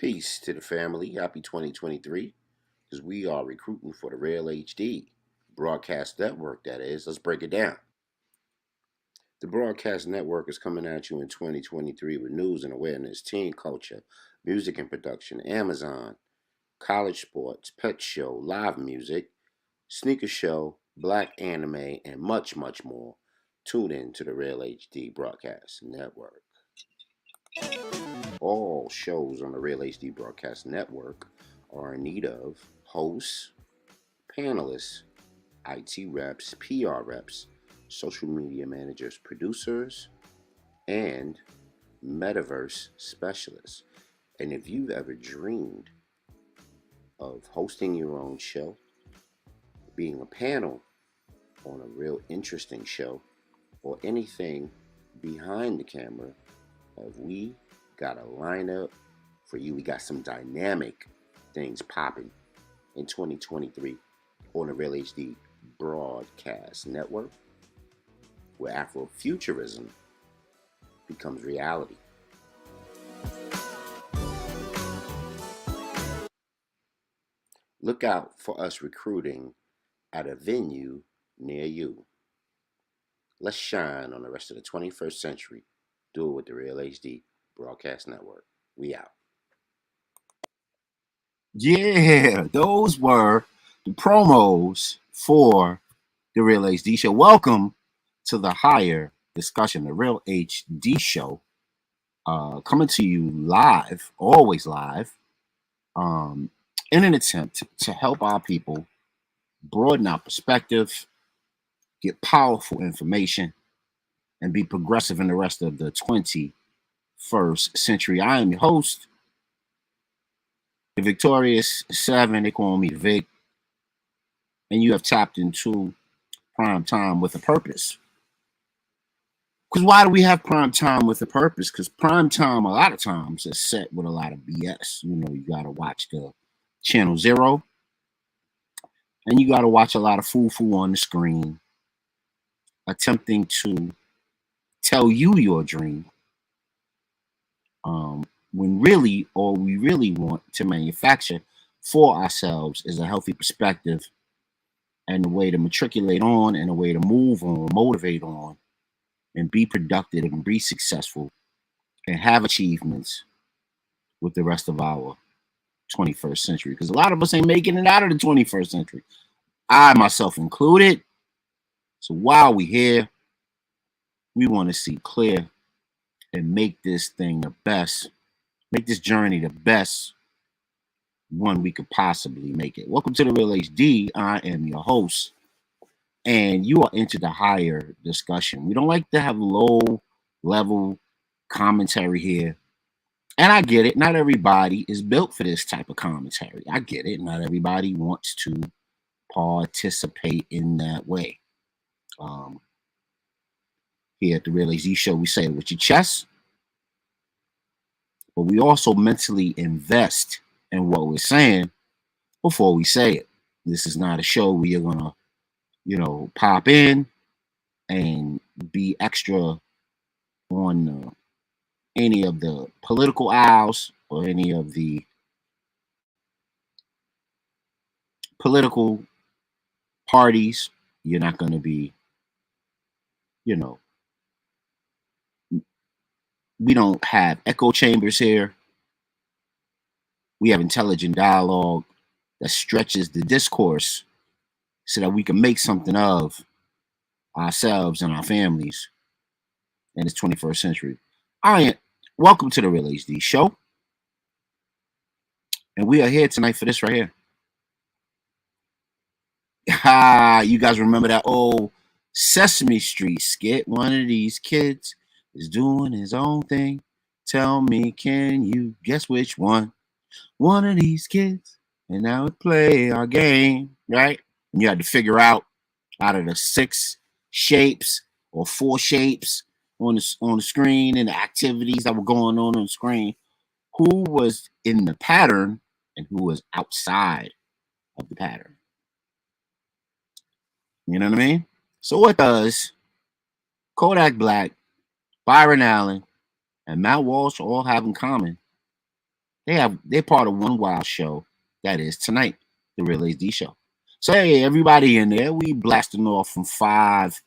Peace to the family. Happy 2023 because we are recruiting for the Real HD broadcast network, that is. Let's break it down. The broadcast network is coming at you in 2023 with news and awareness, teen culture, music and production, Amazon, college sports, pet show, live music, sneaker show, black anime, and much, much more. Tune in to the Real HD broadcast network. All shows on the Real HD Broadcast Network are in need of hosts, panelists, IT reps, PR reps, social media managers, producers, and metaverse specialists. And if you've ever dreamed of hosting your own show, being a panel on a real interesting show, or anything behind the camera, we got a lineup for you. We got some dynamic things popping in 2023 on the Real HD Broadcast Network, where Afrofuturism becomes reality. Look out for us recruiting at a venue near you. Let's shine on the rest of the 21st century. Do it with the Real HD Broadcast Network. We out. Yeah, those were the promos for the Real HD Show. Welcome to the Higher Discussion, the Real HD Show, coming to you live, always live, in an attempt to help our people broaden our perspective, get powerful information, and be progressive in the rest of the 21st century. I am your host, the Victorious Seven. They call me Vic, and you have tapped into prime time with a purpose. Because why do we have prime time with a purpose? Because prime time, a lot of times, is set with a lot of BS. You know, you got to watch the Channel Zero, and you got to watch a lot of foo-foo on the screen, attempting to tell you your dream, when really all we really want to manufacture for ourselves is a healthy perspective and a way to matriculate on and a way to move on, motivate on, and be productive and be successful and have achievements with the rest of our 21st century. Because a lot of us ain't making it out of the 21st century. I myself included. So while we here, we want to see clear and make this thing the best, make this journey the best one we could possibly make it. Welcome to the Real HD. I am your host, and you are into the Higher Discussion. We don't like to have low level commentary here. And I get it. Not everybody is built for this type of commentary. I get it. Not everybody wants to participate in that way. Here at the Real HD Show, we say it with your chest, but we also mentally invest in what we're saying before we say it. This is not a show where you're gonna, pop in and be extra on any of the political aisles or any of the political parties. You're not going to be, we don't have echo chambers here. We have intelligent dialogue that stretches the discourse so that we can make something of ourselves and our families in this 21st century. Welcome to the Real HD Show. And we are here tonight for this right here. You guys remember that old Sesame Street skit? One of these kids is doing his own thing. Tell me, can you guess which one? One of these kids. And now we play our game, right? And you had to figure out of the 6 shapes or 4 shapes on the screen and the activities that were going on the screen, who was in the pattern and who was outside of the pattern. You know what I mean? So what does Kodak Black, Byron Allen, and Matt Walsh all have in common? They're part of one wild show that is tonight, the Real HD Show. So hey, everybody in there, we blasting off from 5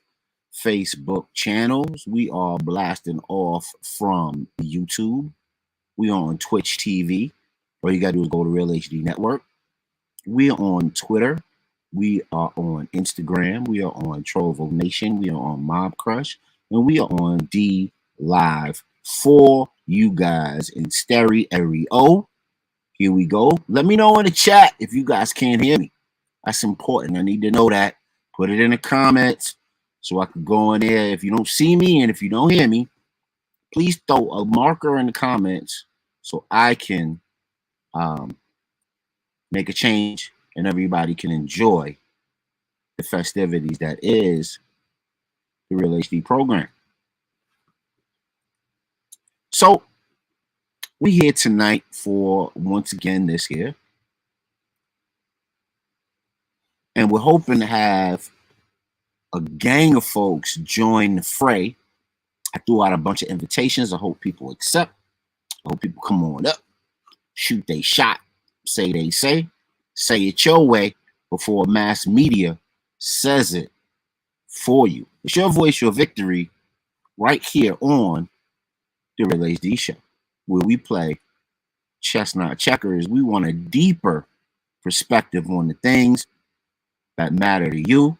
Facebook channels. We are blasting off from YouTube. We are on Twitch TV. All you gotta do is go to Real HD Network. We are on Twitter. We are on Instagram. We are on Trovo Nation. We are on Mob Crush. And we are on D Live for you guys in stereo. Here we go. Let me know in the chat if you guys can't hear me. That's important. I need to know that. Put it in the comments so I can go in there. If you don't see me and if you don't hear me, please throw a marker in the comments so I can make a change and everybody can enjoy the festivities that is the Real HD program. So we here tonight for once again this year, and we're hoping to have a gang of folks join the fray. I threw out a bunch of invitations. I hope people accept. I hope people come on up, shoot they shot, say they say it your way before mass media says it for you. It's your voice, your victory, right here on the Real HD Show, where we play chestnut checkers. We want a deeper perspective on the things that matter to you,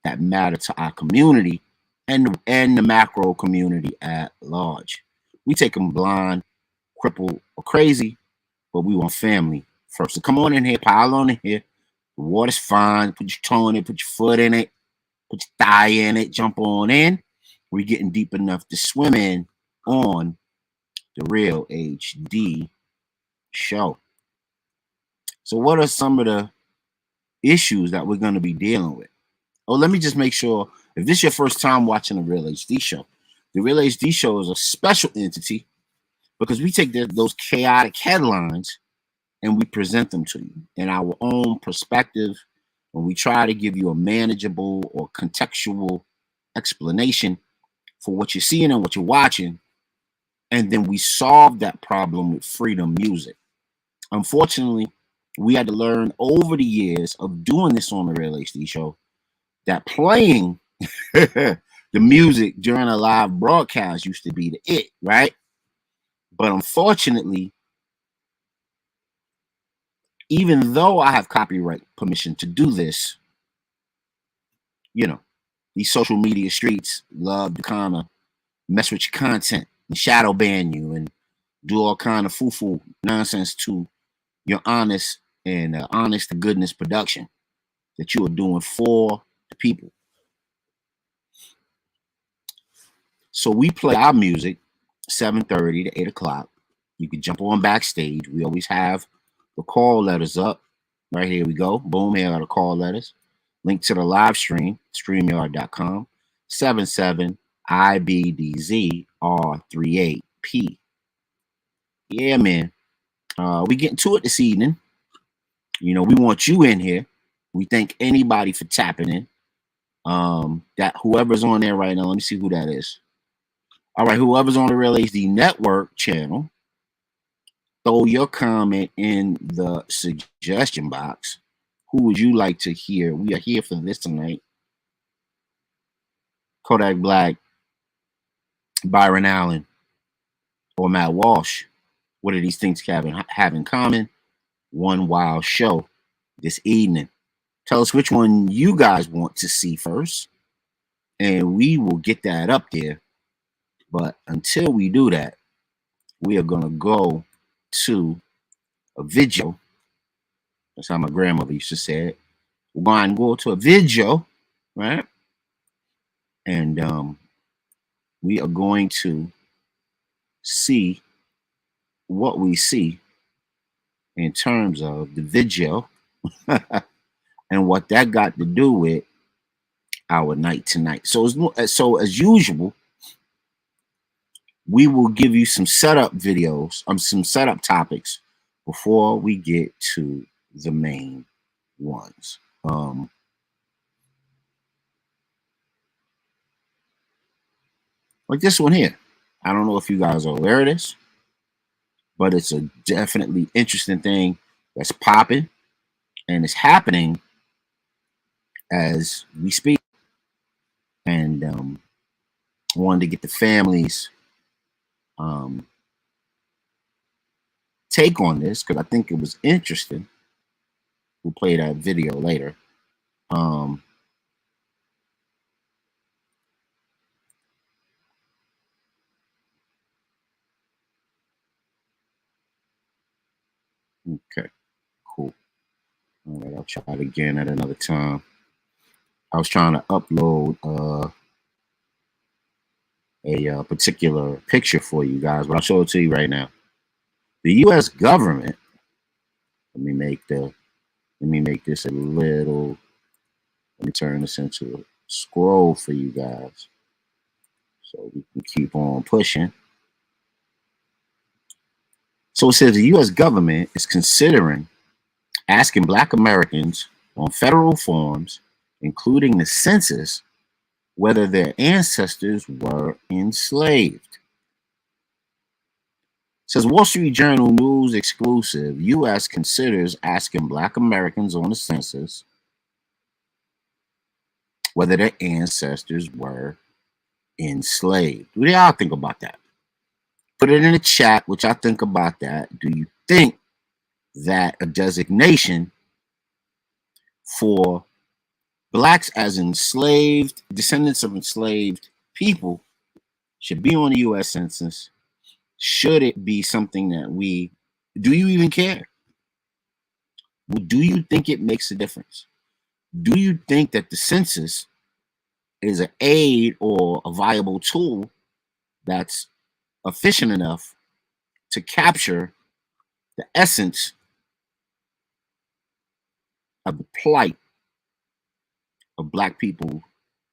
that matter to our community, and the macro community at large. We take them blind, crippled, or crazy, but we want family first. So come on in here, pile on in here. The water's fine. Put your toe in it, put your foot in it, put your thigh in it, jump on in. We're getting deep enough to swim in on the Real HD Show. So what are some of the issues that we're going to be dealing with? Oh, let me just make sure, if this is your first time watching the Real HD Show, the Real HD Show is a special entity because we take those chaotic headlines and we present them to you in our own perspective, and we try to give you a manageable or contextual explanation for what you're seeing and what you're watching, and then we solve that problem with freedom music. Unfortunately, we had to learn over the years of doing this on the Real HD Show that playing the music during a live broadcast used to be the it, right? But unfortunately, even though I have copyright permission to do this, you know, these social media streets love to kind of mess with your content and shadow ban you and do all kind of foo-foo nonsense to your honest and honest to goodness production that you are doing for the people. So we play our music 7:30 to 8 o'clock. You can jump on backstage. We always have the call letters up. Right here we go. Boom, here are the call letters. Link to the live stream, streamyard.com, 77 IBDZR38P. Yeah, man. We getting to it this evening. You know, we want you in here. We thank anybody for tapping in. That whoever's on there right now, let me see who that is. All right, whoever's on the Real HD Network channel, throw your comment in the suggestion box. Who would you like to hear? We are here for this tonight. Kodak Black, Byron Allen, or Matt Walsh. What do these things have in common? One wild show this evening. Tell us which one you guys want to see first, and we will get that up there. But until we do that, we are going to go to a video. That's how my grandmother used to say it. We're going to go to a video, right? And we are going to see what we see in terms of the video and what that got to do with our night tonight. So as usual, we will give you some setup videos, some setup topics before we get to the main ones. Like this one here. I don't know if you guys are aware of this, but it's a definitely interesting thing that's popping, and it's happening as we speak. And wanted to get the families um, take on this because I think it was interesting. We'll play that video later. Um, okay, cool. All right, I'll try it again at another time. I was trying to upload a particular picture for you guys, but I'll show it to you right now. The U.S. government. Let me make this a little. Let me turn this into a scroll for you guys, so we can keep on pushing. So it says the U.S. government is considering asking Black Americans on federal forms, including the census, whether their ancestors were enslaved. It says Wall Street Journal News exclusive, U.S. considers asking Black Americans on the census whether their ancestors were enslaved. What do y'all think about that? Put it in the chat, what y'all think about that. Do you think that a designation for Blacks as enslaved, descendants of enslaved people should be on the U.S. Census? Should it be something that do you even care? Do you think it makes a difference? Do you think that the census is an aid or a viable tool that's efficient enough to capture the essence of the plight of Black people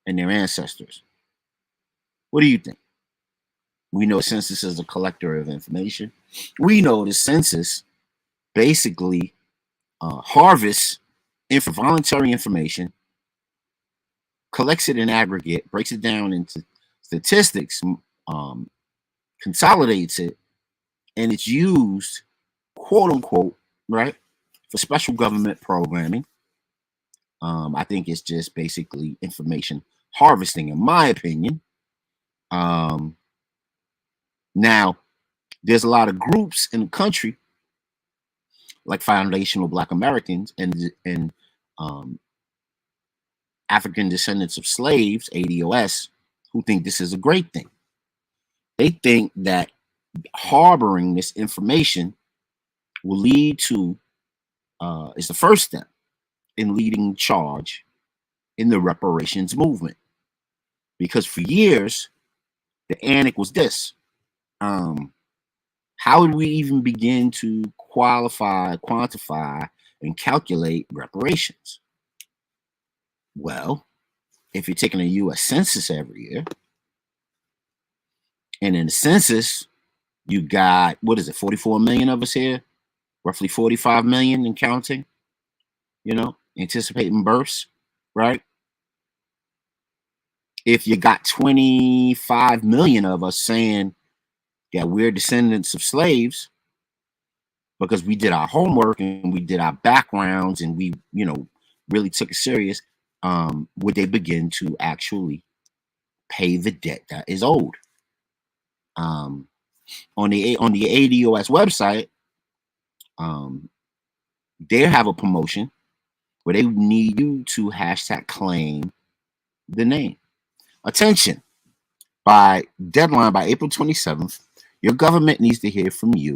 and their ancestors? What do you think? We know the census is a collector of information. We know the census basically harvests voluntary information, collects it in aggregate, breaks it down into statistics, consolidates it, and it's used, quote unquote, right, for special government programming. I think it's just basically information harvesting, in my opinion. Now, there's a lot of groups in the country, like Foundational Black Americans and African Descendants of Slaves, ADOS, who think this is a great thing. They think that harboring this information will lead to, is the first step in leading charge in the reparations movement. Because for years, the antic was this. How would we even begin to qualify, quantify, and calculate reparations? Well, if you're taking a U.S. Census every year, and in the census, you got, 44 million of us here, roughly 45 million and counting, anticipating births, right? If you got 25 million of us saying that we're descendants of slaves because we did our homework and we did our backgrounds and we, really took it serious, would they begin to actually pay the debt that is owed? On the ADOS website, they have a promotion where they need you to hashtag claim the name. Attention, by deadline by April 27th, your government needs to hear from you.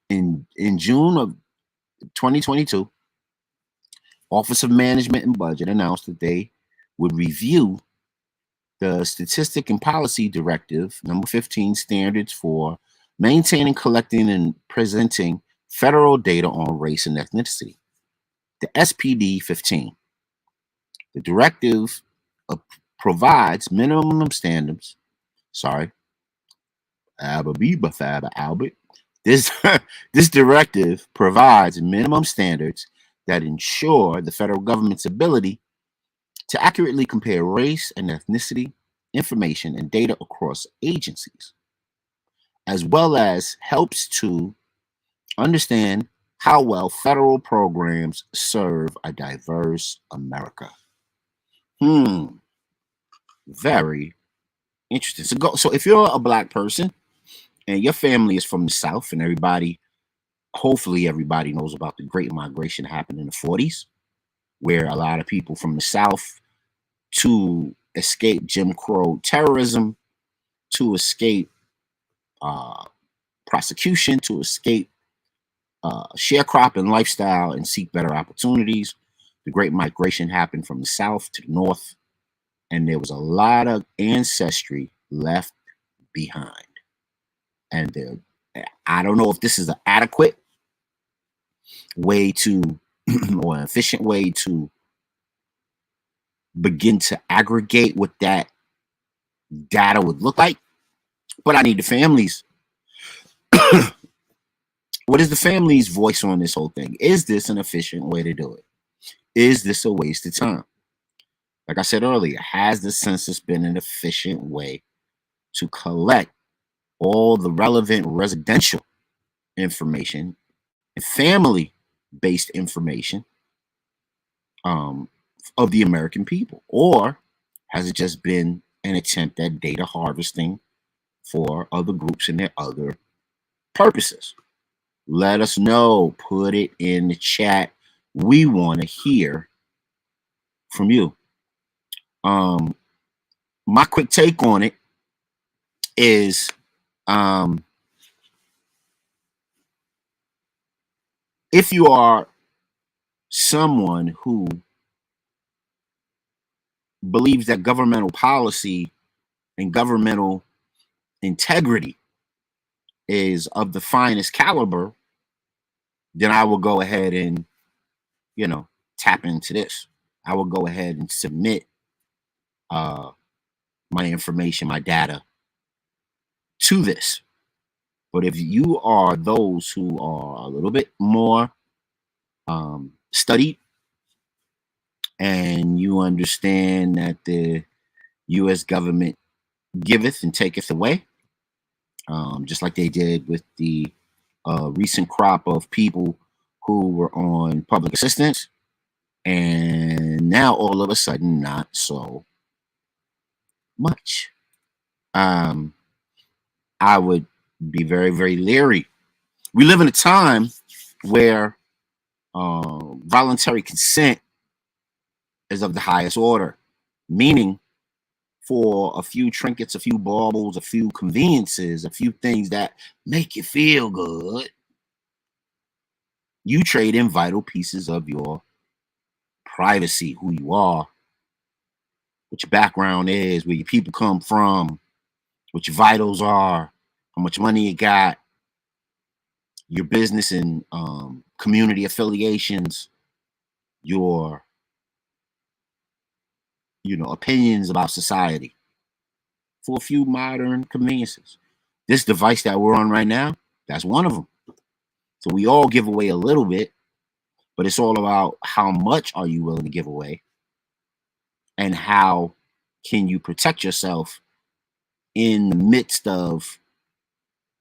In June of 2022, Office of Management and Budget announced that they would review the Statistic and Policy Directive, number 15, standards for maintaining, collecting, and presenting federal data on race and ethnicity, the SPD 15. The directive provides minimum standards. Sorry, Albert. This directive provides minimum standards that ensure the federal government's ability to accurately compare race and ethnicity information and data across agencies. as well as helps to understand how well federal programs serve a diverse America. Very interesting. So if you're a black person and your family is from the South, and hopefully everybody knows about the Great Migration happened in the 40s, where a lot of people from the South, to escape Jim Crow terrorism, to escape prosecution, to escape sharecropping lifestyle and seek better opportunities. The Great Migration happened from the South to the North, and there was a lot of ancestry left behind. And I don't know if this is an adequate way to, or an efficient way to begin to aggregate what that data would look like, but I need the families. What is the family's voice on this whole thing? Is this an efficient way to do it? Is this a waste of time? Like I said earlier, has the census been an efficient way to collect all the relevant residential information and family-based information of the American people? Or has it just been an attempt at data harvesting for other groups and their other purposes? Let us know. Put it in the chat. We want to hear from you. My quick take on it is if you are someone who believes that governmental policy and governmental integrity is of the finest caliber, then I will go ahead and, tap into this. I will go ahead and submit my information, my data to this. But if you are those who are a little bit more studied, and you understand that the U.S. government giveth and taketh away, just like they did with the recent crop of people who were on public assistance, and now all of a sudden not so much. I would be very, very leery. We live in a time where voluntary consent is of the highest order, meaning for a few trinkets, a few baubles, a few conveniences, a few things that make you feel good, you trade in vital pieces of your privacy, who you are, what your background is, where your people come from, what your vitals are, how much money you got, your business and community affiliations, your opinions about society, for a few modern conveniences. This device that we're on right now, that's one of them. So we all give away a little bit, but it's all about how much are you willing to give away, and how can you protect yourself in the midst of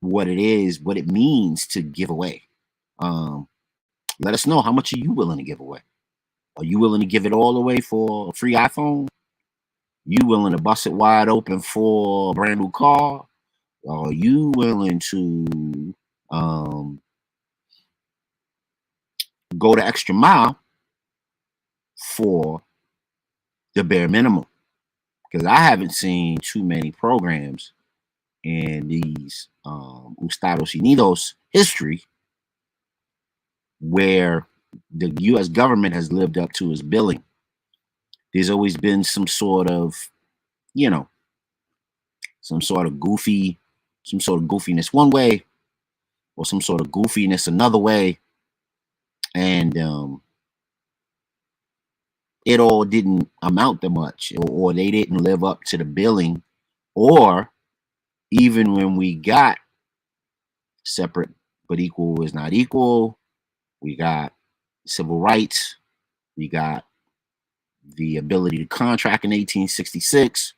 what it means to give away. Let us know, how much are you willing to give away? Are you willing to give it all away for a free iPhone? You willing to bust it wide open for a brand new car? Or are you willing to go the extra mile for the bare minimum? Because I haven't seen too many programs in these Estados Unidos history where the U.S. government has lived up to its billing. There's always been some sort of goofiness one way, or some sort of goofiness another way, and it all didn't amount to much, or they didn't live up to the billing, or even when we got separate but equal is not equal, we got civil rights, we got the ability to contract in 1866.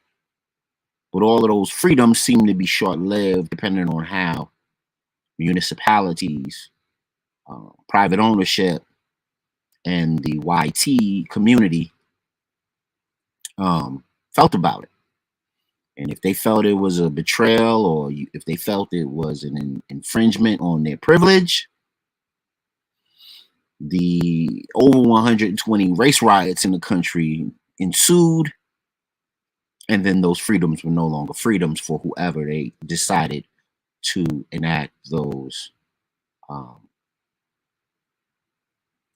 But all of those freedoms seem to be short-lived, depending on how municipalities, private ownership, and the YT community felt about it. And if they felt it was a betrayal, or if they felt it was an infringement on their privilege, the over 120 race riots in the country ensued, and then those freedoms were no longer freedoms for whoever they decided to enact those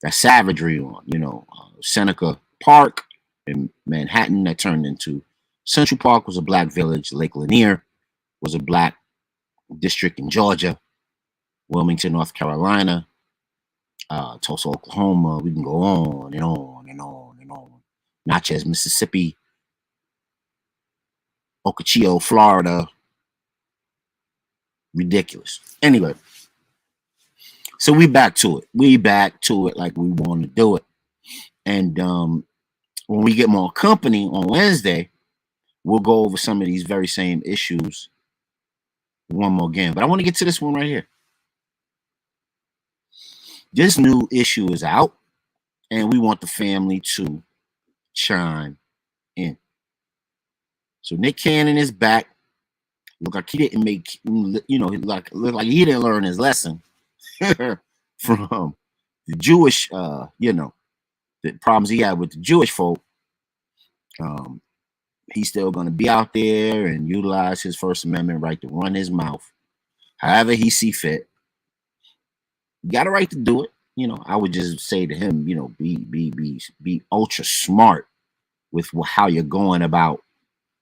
that savagery on. Seneca Park in Manhattan that turned into Central Park was a black village. Lake Lanier was a black district in Georgia. Wilmington, North Carolina, Tulsa, Oklahoma. We can go on and on and on and on. Natchez, Mississippi, Ocotillo, Florida. Ridiculous. Anyway, so we back to it. We back to it like we want to do it. And when we get more company on Wednesday, we'll go over some of these very same issues one more again. But I want to get to this one right here. This new issue is out, and we want the family to chime in. So Nick Cannon is back. Look like he didn't make, look like he didn't learn his lesson from the Jewish, the problems he had with the Jewish folk. He's still going to be out there and utilize his First Amendment right to run his mouth however he see fit. You got a right to do it. I would just say to him, be ultra smart with how you're going about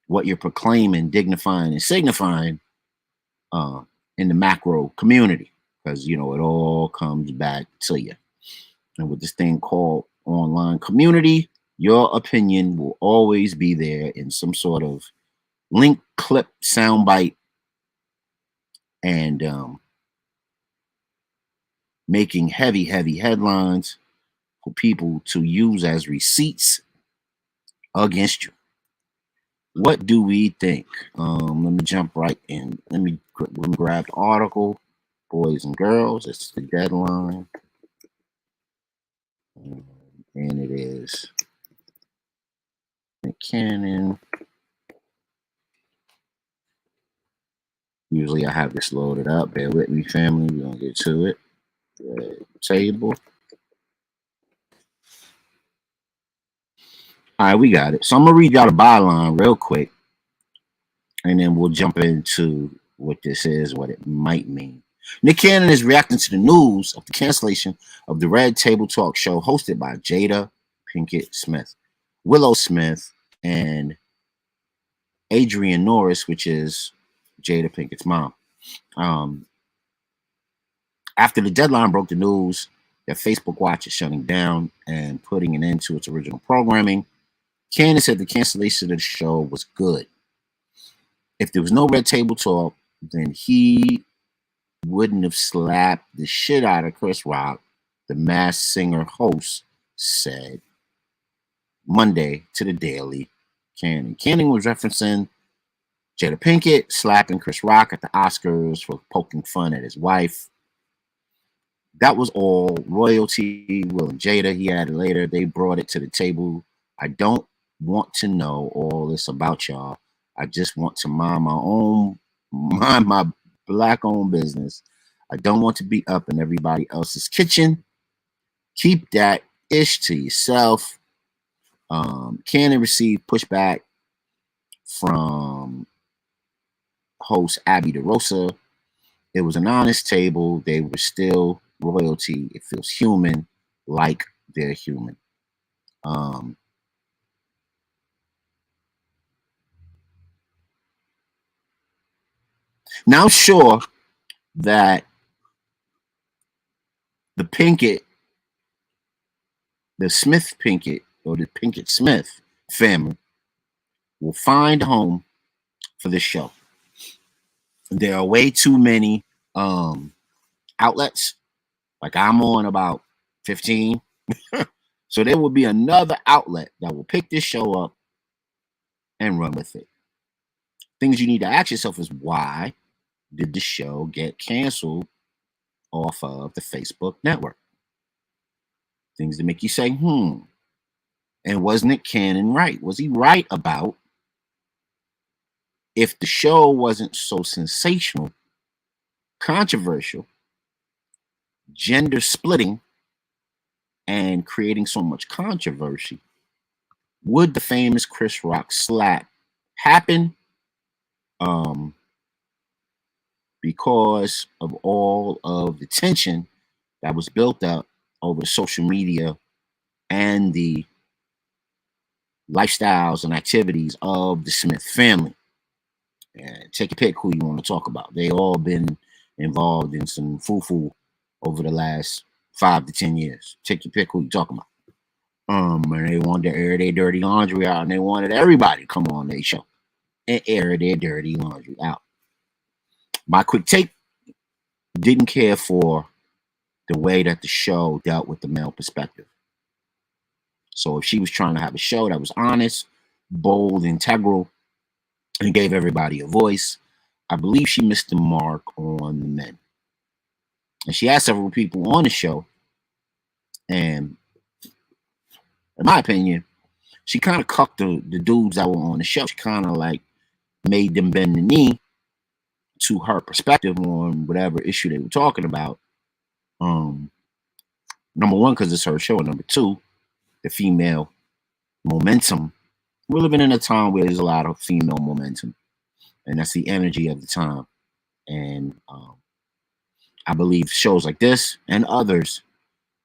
what you're proclaiming, dignifying, and signifying in the macro community, because it all comes back to you. And with this thing called online community, your opinion will always be there in some sort of link, clip, soundbite, and making heavy headlines for people to use as receipts against you. What do we think? Let me jump right in. Let me grab the article, boys and girls. It's the deadline. And it is Nick Cannon. Usually I have this loaded up. Bear with me, family. We're going to get to it. Table. All right, we got it. So I'm going to read y'all the byline real quick, and then we'll jump into what this is, what it might mean. Nick Cannon is reacting to the news of the cancellation of the Red Table Talk show hosted by Jada Pinkett Smith, Willow Smith, and Adrienne Norris, which is Jada Pinkett's mom. After the Deadline broke the news that Facebook Watch is shutting down and putting an end to its original programming, Cannon said the cancellation of the show was good. If there was no Red Table Talk, then he wouldn't have slapped the shit out of Chris Rock, the Masked Singer host said Monday to the Daily. Cannon was referencing Jada Pinkett slapping Chris Rock at the Oscars for poking fun at his wife. That was all royalty. Will and Jada, he added later, they brought it to the table. I don't want to know all this about y'all. I just want to mind my black-owned business. I don't want to be up in everybody else's kitchen. Keep that ish to yourself. Cannon received pushback from host Abby DeRosa. It was an honest table. They were still royalty. It feels human, like they're human. Now, I'm sure that the Smith Pinkett, or the Pinkett Smith family will find a home for this show. There are way too many outlets. Like, I'm on about 15. So there will be another outlet that will pick this show up and run with it. things you need to ask yourself is, why did the show get canceled off of the Facebook network? Things to make you say, and wasn't it Cannon right? Was he right about, if the show wasn't so sensational, controversial, gender splitting, and creating so much controversy, would the famous Chris Rock slap happen? Because of all of the tension that was built up over social media and the lifestyles and activities of the Smith family. And take a pick who you want to talk about. They all been involved in some foo-foo over the last 5 to 10 years. Take your pick who you talking about. And they wanted to air their dirty laundry out, and they wanted everybody to come on their show and air their dirty laundry out. My quick take: didn't care for the way that the show dealt with the male perspective. So if she was trying to have a show that was honest, bold, integral, and gave everybody a voice, I believe she missed the mark on the men. And she had several people on the show, and in my opinion, she kind of cucked the dudes that were on the show. She kind of like made them bend the knee to her perspective on whatever issue they were talking about. Number one, because it's her show, and number two, the female momentum. We're living in a time where there's a lot of female momentum, and that's the energy of the time. And I believe shows like this and others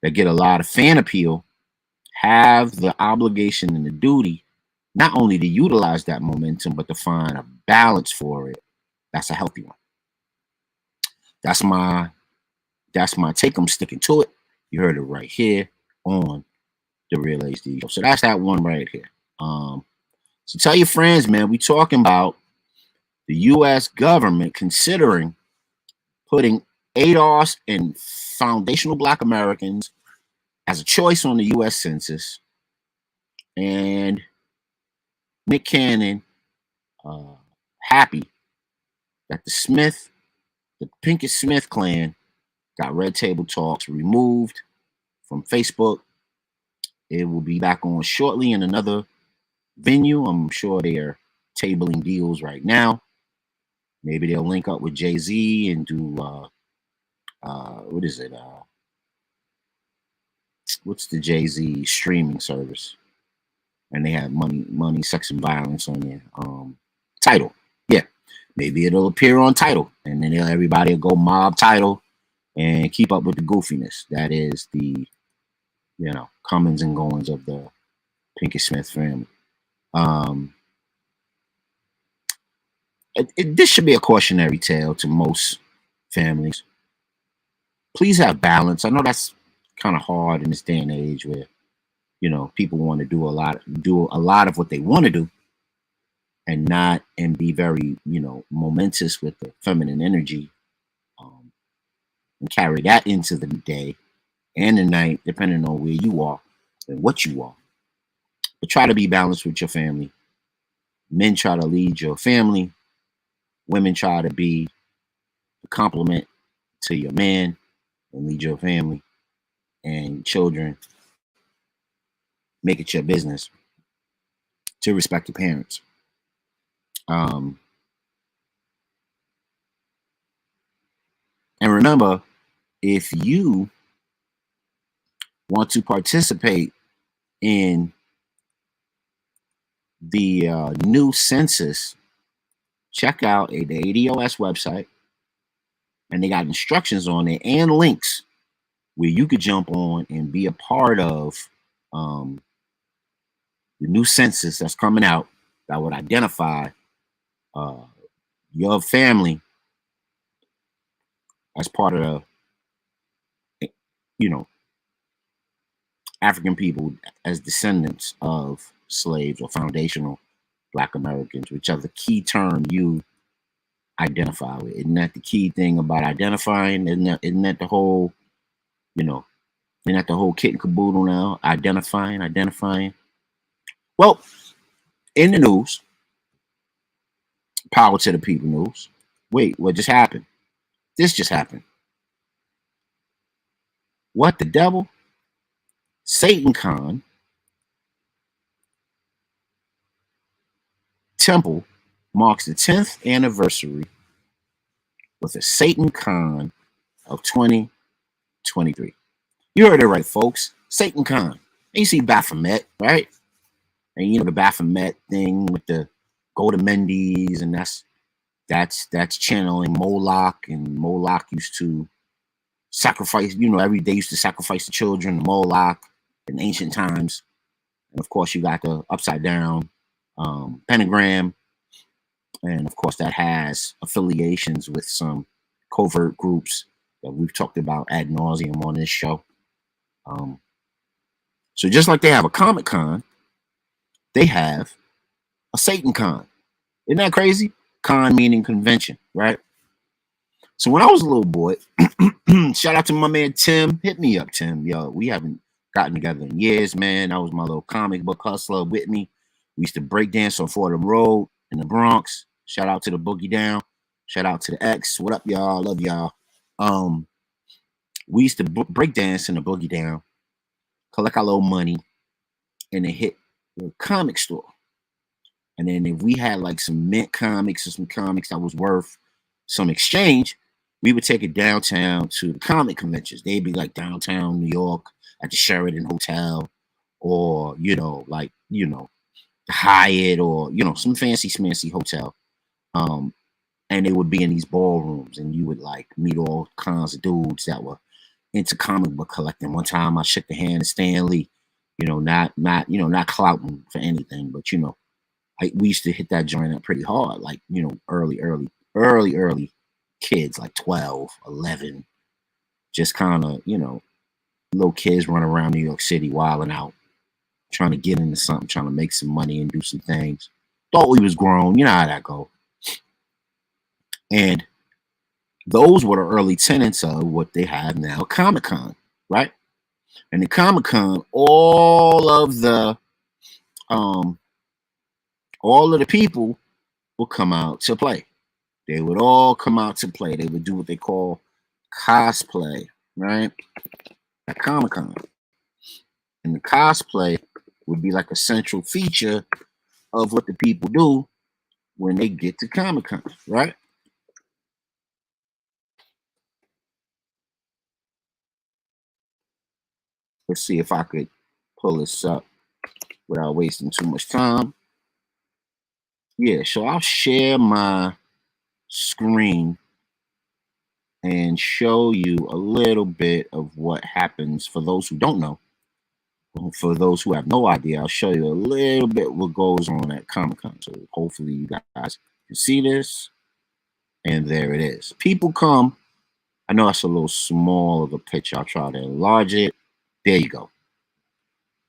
that get a lot of fan appeal have the obligation and the duty not only to utilize that momentum, but to find a balance for it that's a healthy one. That's my take. I'm sticking to it. You heard it right here on the Real HD Show. So that's that one right here. So tell your friends, man, we talking about the U.S. government considering putting ADOS and foundational Black Americans as a choice on the U.S. Census, and Nick Cannon happy that the Pinkett Smith clan got Red Table Talks removed from Facebook. It will be back on shortly in another venue. I'm sure they are tabling deals right now. Maybe they'll link up with Jay-Z and do what is it? What's the Jay-Z streaming service? And they have money, sex, and violence on there. Tidal. Yeah. Maybe it'll appear on Tidal, and then everybody will go mob Tidal and keep up with the goofiness. That is the, comings and goings of the Pinkett Smith family. This should be a cautionary tale to most families. Please have balance. I know that's kind of hard in this day and age where, people want to do a lot of what they want to do and be very, momentous with the feminine energy, and carry that into the day and the night, depending on where you are and what you are. But try to be balanced with your family. Men try to lead your family. Women try to be a complement to your man and lead your family. And children, make it your business to respect your parents. And remember, if you want to participate in the new census, check out the ADOS website, and they got instructions on it and links where you could jump on and be a part of the new census that's coming out that would identify your family as part of the, African people as descendants of slaves or foundational Black Americans, which are the key term you identify with. Isn't that the key thing about identifying? Isn't that the whole, isn't that the whole kit and caboodle now? Identifying. Well, in the news, Power to the people news. Wait, what just happened? This just happened. What the devil? Satan Con Temple marks the 10th anniversary with a Satan Con of 2023. You heard it right, folks. Satan Con. And you see Baphomet, right? And you know the Baphomet thing with the golden Mendes, and that's channeling Moloch, and Moloch used to sacrifice, every day used to sacrifice the children to Moloch in ancient times. And of course, you got the upside down pentagram. And of course, that has affiliations with some covert groups that we've talked about ad nauseum on this show. So just like they have a Comic Con, they have a Satan Con. Isn't that crazy? Con meaning convention, right? So when I was a little boy, shout out to my man Tim. Hit me up, Tim. Yo, we haven't gotten together in years, man. That was my little comic book hustler with me. We used to break dance on Fordham Road in the Bronx. Shout out to the Boogie Down. Shout out to the X. What up, y'all? Love y'all. We used to break dance in the Boogie Down, collect our little money, and then hit the comic store. And then if we had like some mint comics or some comics that was worth some exchange, we would take it downtown to the comic conventions. They'd be like downtown New York at the Sheraton Hotel, or the Hyatt, or some fancy smancy hotel. And they would be in these ballrooms, and you would like meet all kinds of dudes that were into comic book collecting. One time I shook the hand of Stan Lee, not clouting for anything, but we used to hit that joint up pretty hard, like early kids, like 12, 11, just kind of little kids running around New York City wilding out, trying to get into something, trying to make some money and do some things. Thought we was grown, you know how that go. And those were the early tenets of what they have now, Comic Con, right? And the Comic Con, all of the people will come out to play. They would all come out to play. They would do what they call cosplay, right? At Comic Con. And the cosplay would be like a central feature of what the people do when they get to Comic Con, right? Let's see if I could pull this up without wasting too much time. Yeah, so I'll share my screen and show you a little bit of what happens for those who don't know. For those who have no idea, I'll show you a little bit what goes on at Comic-Con. So hopefully you guys can see this. And there it is. People come. I know that's a little small of a picture. I'll try to enlarge it. There you go.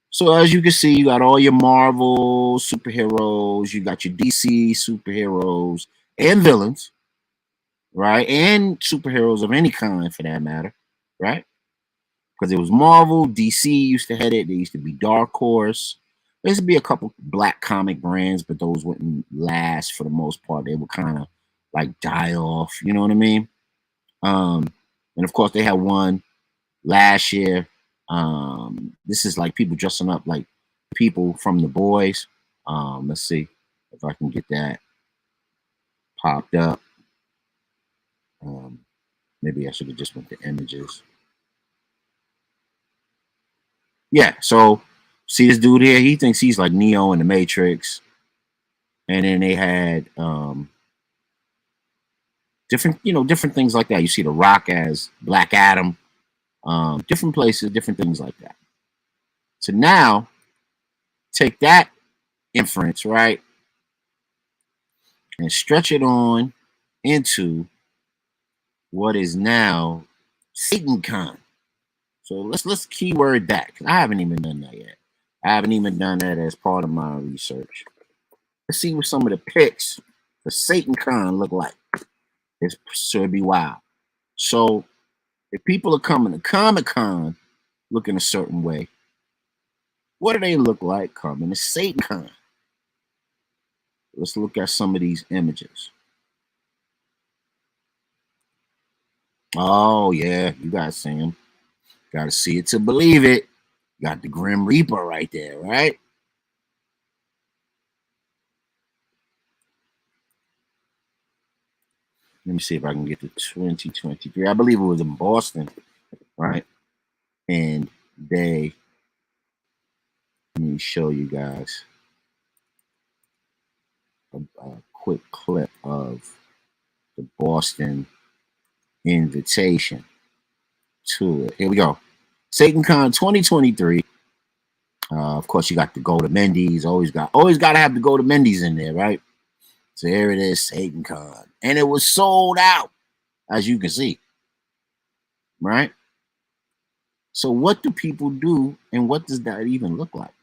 So as you can see, you got all your Marvel superheroes. You got your DC superheroes and villains, right? And superheroes of any kind for that matter, right? Because it was Marvel, DC used to head it. There used to be Dark Horse. There used to be a couple black comic brands, but those wouldn't last for the most part. They would kind of like die off, you know what I mean? And of course, they had one last year. This is like people dressing up like people from The Boys. Let's see if I can get that popped up. Maybe I should have just went to images. Yeah, so see this dude here? He thinks he's like Neo in the Matrix. And then they had different things like that. You see The Rock as Black Adam. Different places, different things like that. So now, take that inference, right, and stretch it on into what is now Satan Con. So let's keyword that. I haven't even done that yet. I haven't even done that as part of my research. Let's see what some of the pics for Satan Con look like. It's should be wild. So if people are coming to Comic Con looking a certain way, what do they look like coming to Satan Con? Let's look at some of these images. Oh, yeah, you guys see him. Got to see it to believe it. Got the Grim Reaper right there, right? Let me see if I can get to 2023. I believe it was in Boston, right? And let me show you guys a quick clip of the Boston invitation to it. Here we go. SatanCon 2023. Of course, you got the Go to Mendy's. Always got to have the Go to Mendy's in there, right? So here it is, SatanCon, and it was sold out, as you can see, right? So what do people do, and what does that even look like?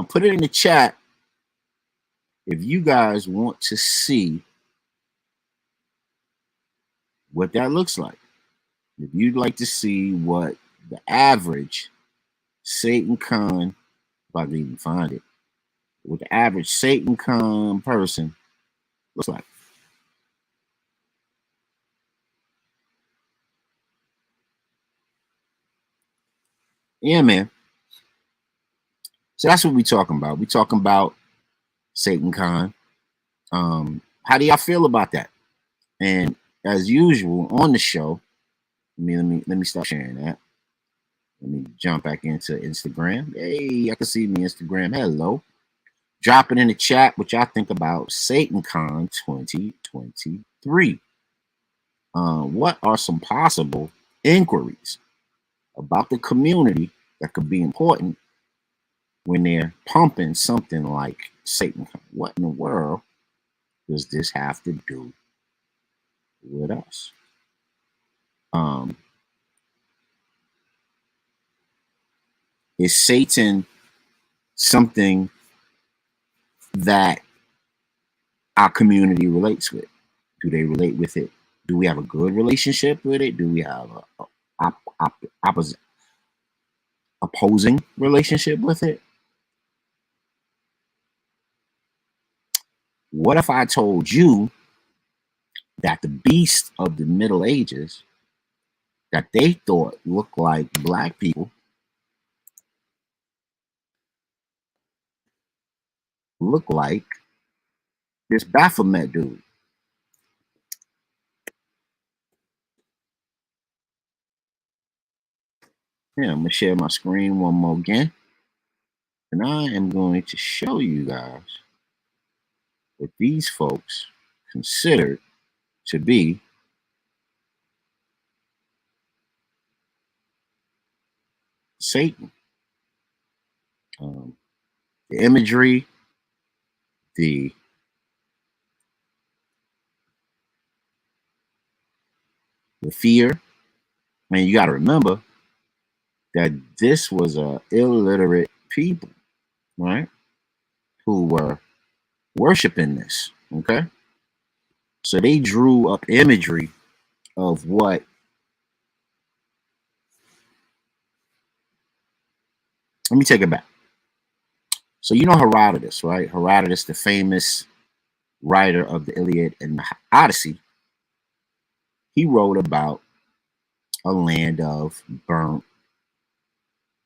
Put it in the chat if you guys want to see what that looks like. If you'd like to see what the average SatanCon, if I can even find it, what the average SatanCon person looks like. Yeah, man. So that's what we're talking about. We're talking about SatanCon. How do y'all feel about that? And as usual on the show, let me stop sharing that. Let me jump back into Instagram. Hey, I can see me Instagram. Hello. Drop it in the chat what y'all think about SatanCon 2023. What are some possible inquiries about the community that could be important when they're pumping something like SatanCon? What in the world does this have to do with us? Is Satan something that our community relates with? Do they relate with it? Do we have a good relationship with it? Do we have a opposing relationship with it? What if I told you that the beast of the Middle Ages that they thought looked like black people look like this Baphomet dude? Yeah, I'm gonna share my screen one more again, and I am going to show you guys what these folks considered to be Satan. The imagery, the fear, and you got to remember that this was a illiterate people, right, who were worshiping this. Okay, so they drew up imagery of what. Let me take it back. So you know Herodotus, right? Herodotus, the famous writer of the Iliad and the Odyssey, he wrote about a land of burnt,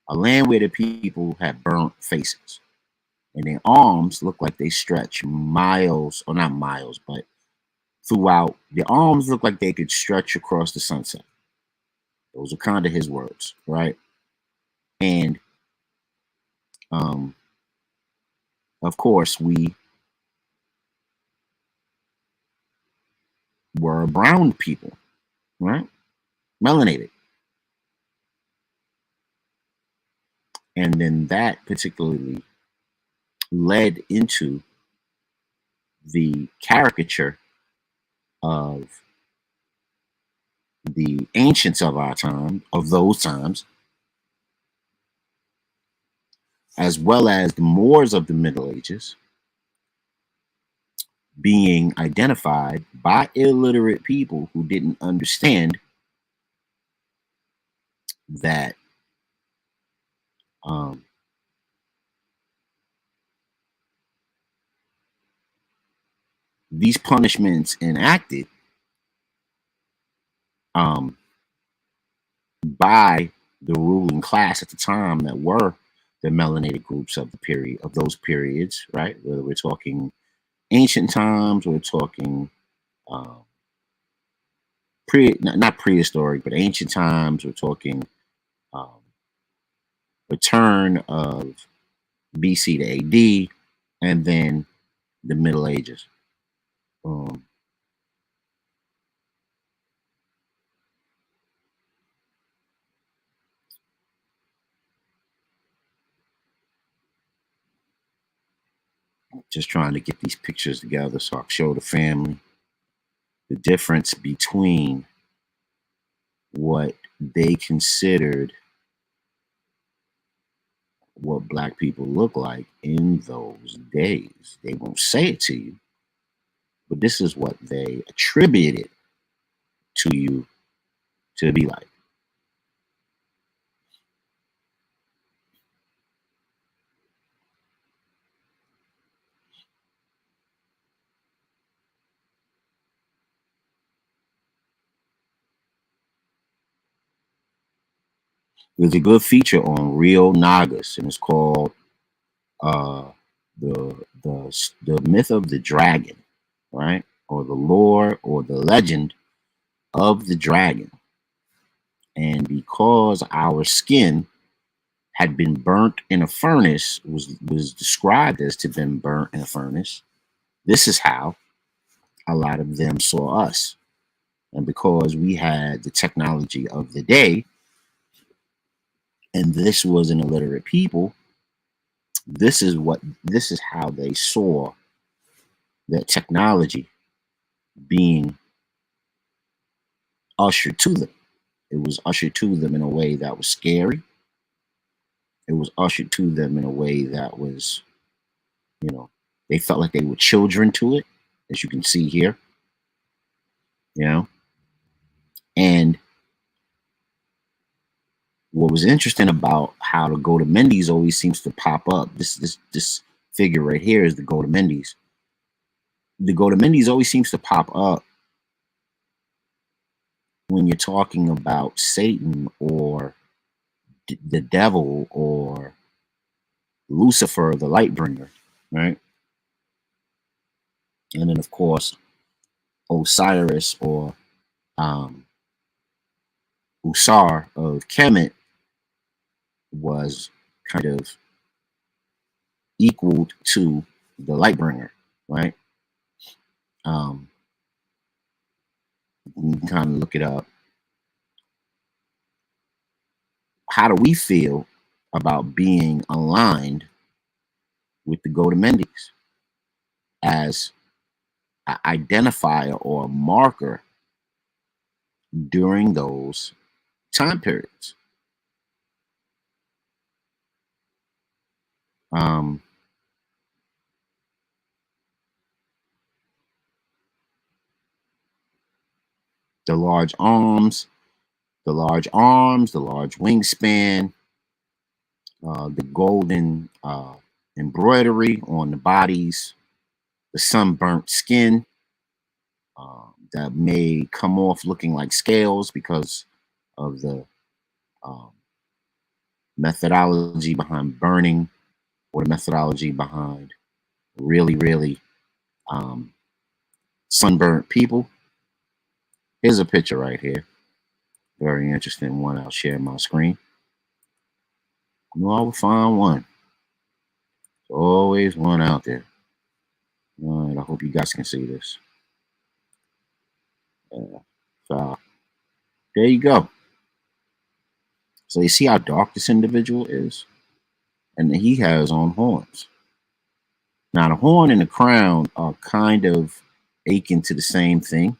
a land where the people had burnt faces, and their arms looked like they stretch miles, or not miles, but throughout. Their arms looked like they could stretch across the sunset. Those are kind of his words, right? And of course, we were brown people, right? Melanated. And then that particularly led into the caricature of the ancients of our time, of those times, as well as the Moors of the Middle Ages, being identified by illiterate people who didn't understand that these punishments enacted um, by the ruling class at the time that were the melanated groups of the period of those periods, right? Whether we're talking ancient times, we're talking uh, not prehistoric, but ancient times. We're talking um, return of BC to AD, and then the Middle Ages. Um, just trying to get these pictures together so I can show the family the difference between what they considered what black people look like in those days. They won't say it to you, but this is what they attributed to you to be like. There's a good feature on Real Nagas, and it's called uh, the myth of the dragon, right, or the lore or the legend of the dragon. And because our skin had been burnt in a furnace, was described as to been burnt in a furnace, this is how a lot of them saw us. And because we had the technology of the day, and this was an illiterate people, this is how they saw that technology being ushered to them. It was ushered to them in a way that was scary. It was ushered to them in a way that was, they felt like they were children to it, as you can see here, you know. And what was interesting about how the Gotamendes always seems to pop up, this figure right here is the Gotamendes. The Gotamendes always seems to pop up when you're talking about Satan or the devil or Lucifer, the light bringer, right? And then, of course, Osiris or Usar of Kemet was kind of equal to the light bringer, right? You can kind of look it up. How do we feel about being aligned with the Gotamendes as an identifier or a marker during those time periods? The large arms, the large wingspan, the golden embroidery on the bodies, the sunburnt skin that may come off looking like scales because of the um, methodology behind burning or the methodology behind really, really sunburnt people. Here's a picture right here. Very interesting one. I'll share my screen. You all will find one. There's always one out there. All right, I hope you guys can see this. So there you go. So you see how dark this individual is? And he has on horns. Now the horn and the crown are kind of akin to the same thing.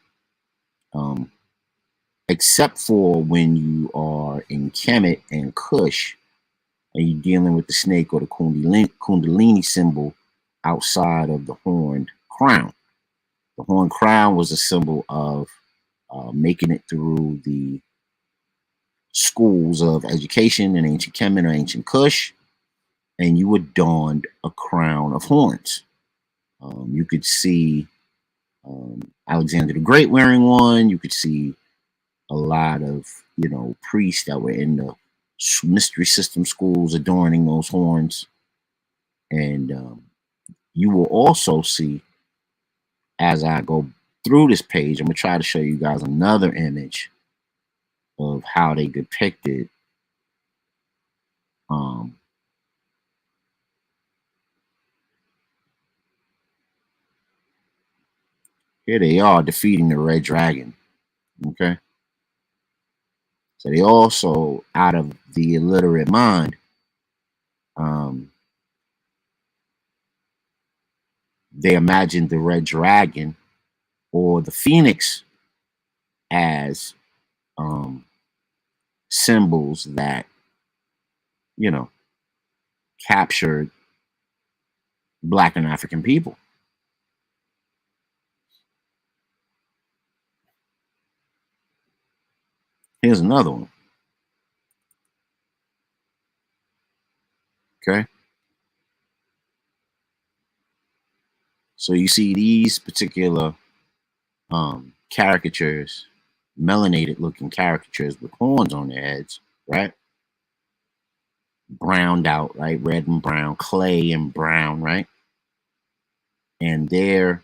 Except for when you are in Kemet and Kush and you're dealing with the snake or the Kundalini symbol outside of the horned crown. The horned crown was a symbol of making it through the schools of education in ancient Kemet or ancient Kush, and you were donned a crown of horns. You could see Alexander the Great wearing one. You could see a lot of, priests that were in the mystery system schools adorning those horns. And you will also see, as I go through this page, I'm going to try to show you guys another image of how they depicted here they are defeating the red dragon. Okay. So they also, out of the illiterate mind, they imagined the red dragon or the phoenix as symbols that, captured Black and African people. Here's another one. Okay. So you see these particular caricatures, melanated looking caricatures with horns on their heads, right? Browned out, right? Red and brown, clay and brown, right? And they're,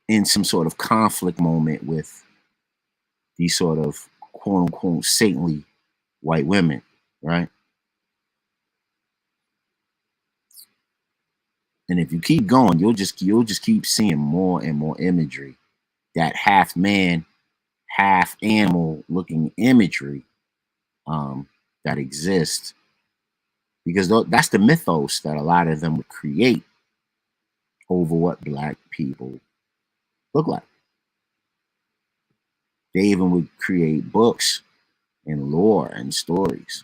in some sort of conflict moment with these sort of quote unquote saintly white women, right? And if you keep going, you'll just keep seeing more and more imagery, that half man, half animal looking imagery that exists, because that's the mythos that a lot of them would create over what Black people look like. They even would create books and lore and stories.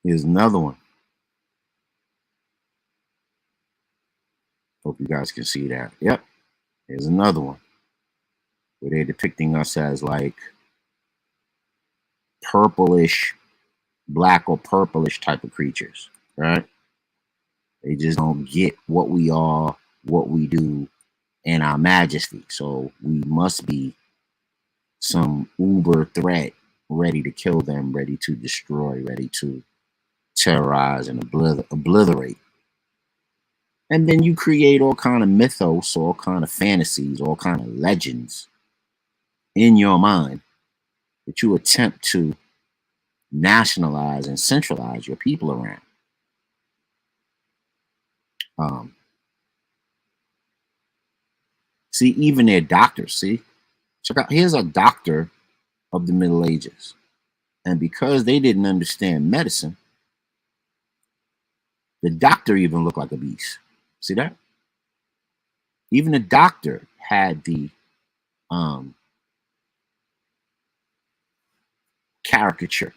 Here's another one. Hope you guys can see that. Yep. Here's another one where they're depicting us as like purplish, black or purplish type of creatures, right? They just don't get what we are, what we do, and our majesty. So we must be some uber threat, ready to kill them, ready to destroy, ready to terrorize and obliterate. And then you create all kind of mythos, all kind of fantasies, all kind of legends in your mind that you attempt to nationalize and centralize your people around. See, even their doctors, see, check out, here's a doctor of the Middle Ages. And because they didn't understand medicine, the doctor even looked like a beast. See that? Even the doctor had the caricature.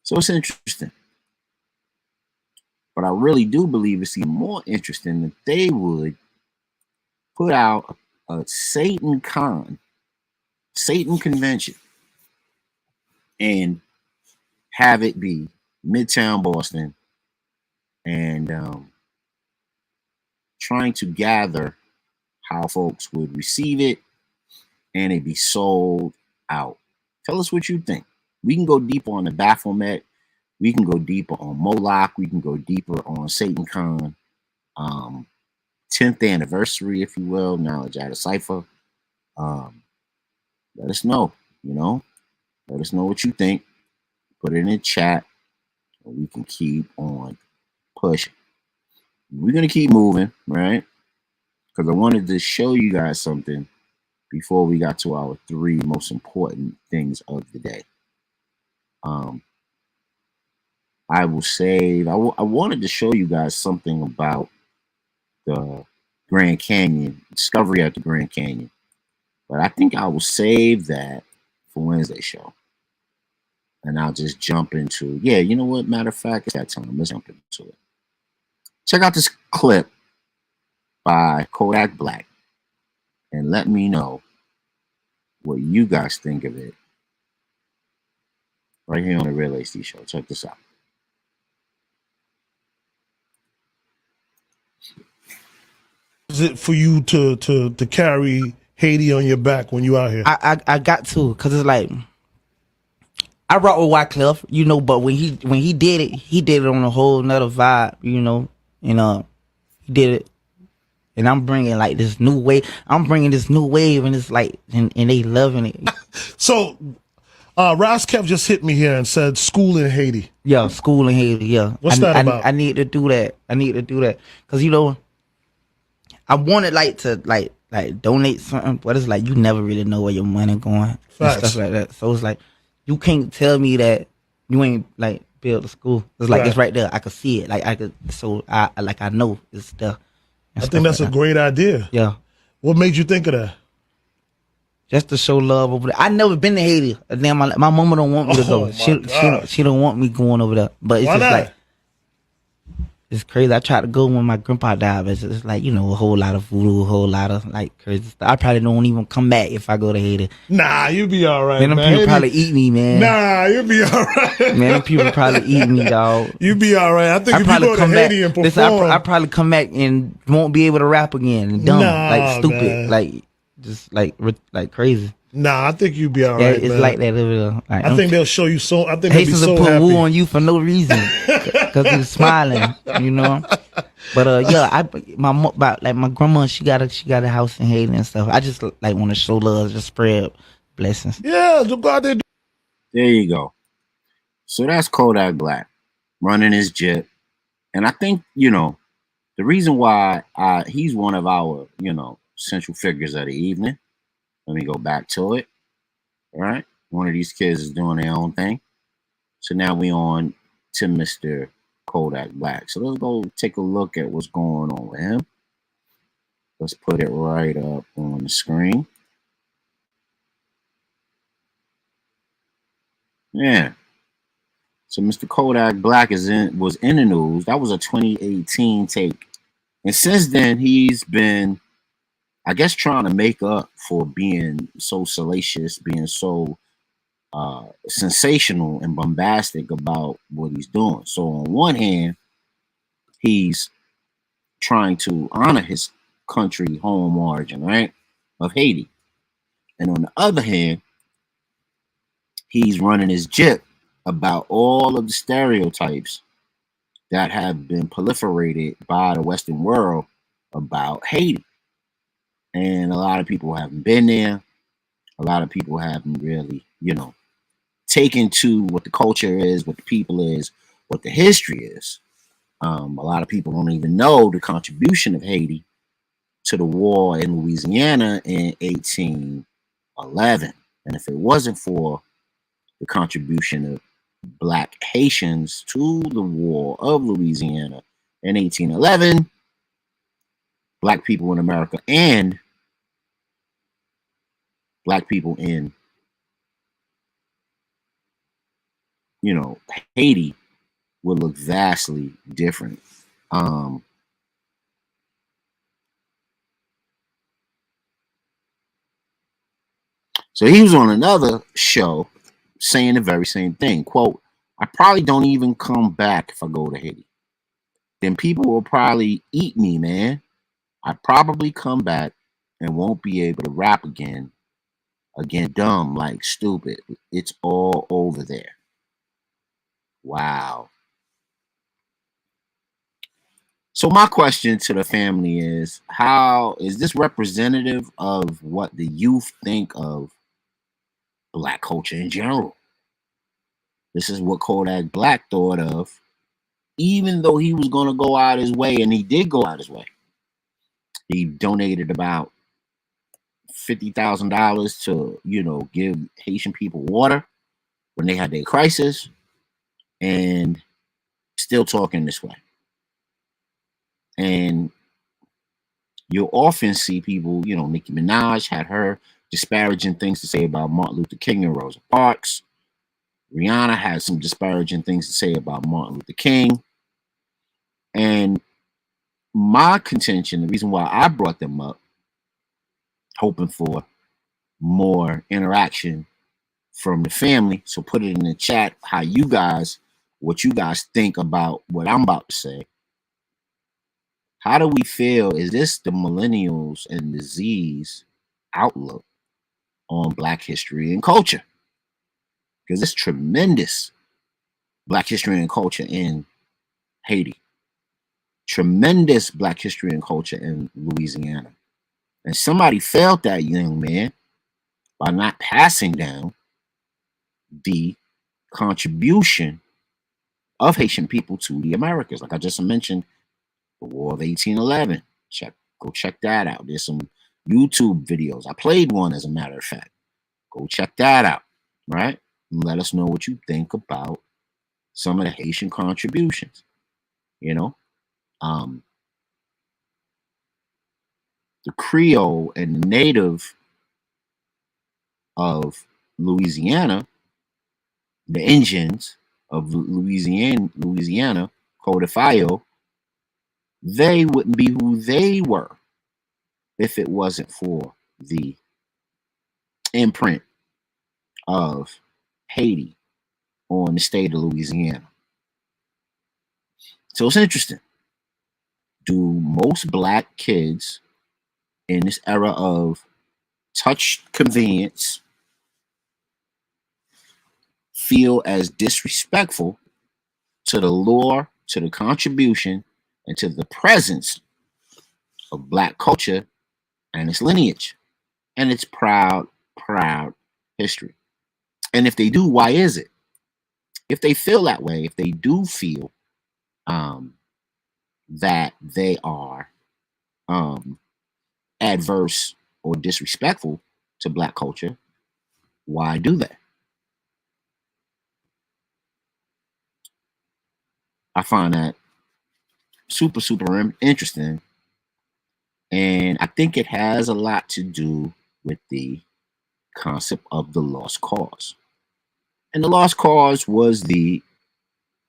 So it's interesting. But I really do believe it's even more interesting that they would put out a Satan convention, and have it be Midtown Boston, and trying to gather how folks would receive it, and it be sold out. Tell us what you think. We can go deeper on the Baphomet. We can go deeper on Moloch. We can go deeper on Satan Con. 10th anniversary, if you will, Knowledge Out of Cipher. Let us know, let us know what you think. Put it in the chat, and we can keep on pushing. We're going to keep moving, right? Because I wanted to show you guys something before we got to our 3 most important things of the day. I will save. I wanted to show you guys something about the Grand Canyon, discovery at the Grand Canyon. But I think I will save that for Wednesday show. And I'll just jump into, yeah, you know what? Matter of fact, it's that time. Let's jump into it. Check out this clip by Kodak Black and let me know what you guys think of it right here on the Real HD Show. Check this out. Is it for you to carry Haiti on your back when you out here? I got to, cause it's like I rock with Wyclef, you know, but when he did it on a whole nother vibe, you know, and he did it, and I'm bringing like this new wave. I'm bringing this new wave, and it's like, and they loving it. So, Raskev just hit me here and said school in Haiti. Yeah, school in Haiti. Yeah, What's that about? I need to do that. Cause you know, I wanted like to like donate something, but it's like you never really know where your money going and stuff like that. So it's like you can't tell me that you ain't like build a school. It's like it's right there. I could see it. Like I could. So I know it's there. I think that's a great idea. Yeah. What made you think of that? Just to show love over there. I never been to Haiti. Damn, my mama don't want me to go. She don't want me going over there. But it's Why just not? like it's crazy. I tried to go when my grandpa died, but it's like, you know, a whole lot of voodoo, a whole lot of like crazy stuff. I probably don't even come back if I go to Haiti. Nah, you'll be all right, Man, them man. people probably eat me, man. Nah, you'll be all right. Man, them people probably eat me, dog. You'll be all right. I think if you go to Haiti and perform, listen, I probably come back and won't be able to rap again. And dumb, like stupid, man. like just like crazy. Nah, I think you'll be all Yeah, right, it's man. like that over there. Like, I think they'll show you so. I think they'll be Haitians so will put happy. woo on you for no reason because you're smiling, you know. But yeah, my grandma, she got a house in Haiti and stuff. I just like want to show love, just spread blessings. Yeah, just go out there. There you go. So that's Kodak Black running his jet. And I think, you know, the reason why he's one of our, you know, central figures of the evening. Let me go back to it. All right. One of these kids is doing their own thing. So now we on to Mr. Kodak Black. So let's go take a look at what's going on with him. Let's put it right up on the screen. Yeah. So Mr. Kodak Black was in the news. That was a 2018 take. And since then, he's been, I guess, trying to make up for being so salacious, being so sensational and bombastic about what he's doing. So on one hand, he's trying to honor his country home origin, right, of Haiti. And on the other hand, he's running his jip about all of the stereotypes that have been proliferated by the Western world about Haiti. And a lot of people haven't been there. A lot of people haven't really, you know, taken to what the culture is, what the people is, what the history is. A lot of people don't even know the contribution of Haiti to the war in Louisiana in 1811. And if it wasn't for the contribution of Black Haitians to the war of Louisiana in 1811, Black people in America and Black people in, you know, Haiti would look vastly different. So he was on another show saying the very same thing. Quote, I probably don't even come back if I go to Haiti. Then people will probably eat me, man. I probably come back and won't be able to rap again. Again, dumb, like stupid. It's all over there. Wow. So my question to the family is, how is this representative of what the youth think of Black culture in general? This is what Kodak Black thought of, even though he was going to go out his way, and he did go out his way. He donated about $50,000 to, you know, give Haitian people water when they had their crisis, and still talking this way. And you'll often see people, Nicki Minaj had her disparaging things to say about Martin Luther King and Rosa Parks. Rihanna had some disparaging things to say about Martin Luther King. And my contention, the reason why I brought them up, hoping for more interaction from the family. So put it in the chat what you guys think about what I'm about to say. How do we feel? Is this the millennials and the Z's outlook on Black history and culture? Because it's tremendous Black history and culture in Haiti. Tremendous Black history and culture in Louisiana. And somebody failed that young man by not passing down the contribution of Haitian people to the Americas. Like I just mentioned, the War of 1811. Go check that out. There's some YouTube videos. I played one, as a matter of fact. Go check that out, right? And let us know what you think about some of the Haitian contributions. The Creole and the native of Louisiana, the Indians of Louisiana, Kodak, they wouldn't be who they were if it wasn't for the imprint of Haiti on the state of Louisiana. So it's interesting. Do most Black kids in this era of touch convenience feel as disrespectful to the lore, to the contribution, and to the presence of Black culture and its lineage and its proud history? And if they do, why is it? If they feel that way, if they do feel that they are adverse or disrespectful to Black culture, why do that? I find that super interesting, and I think it has a lot to do with the concept of the lost cause. And the lost cause was the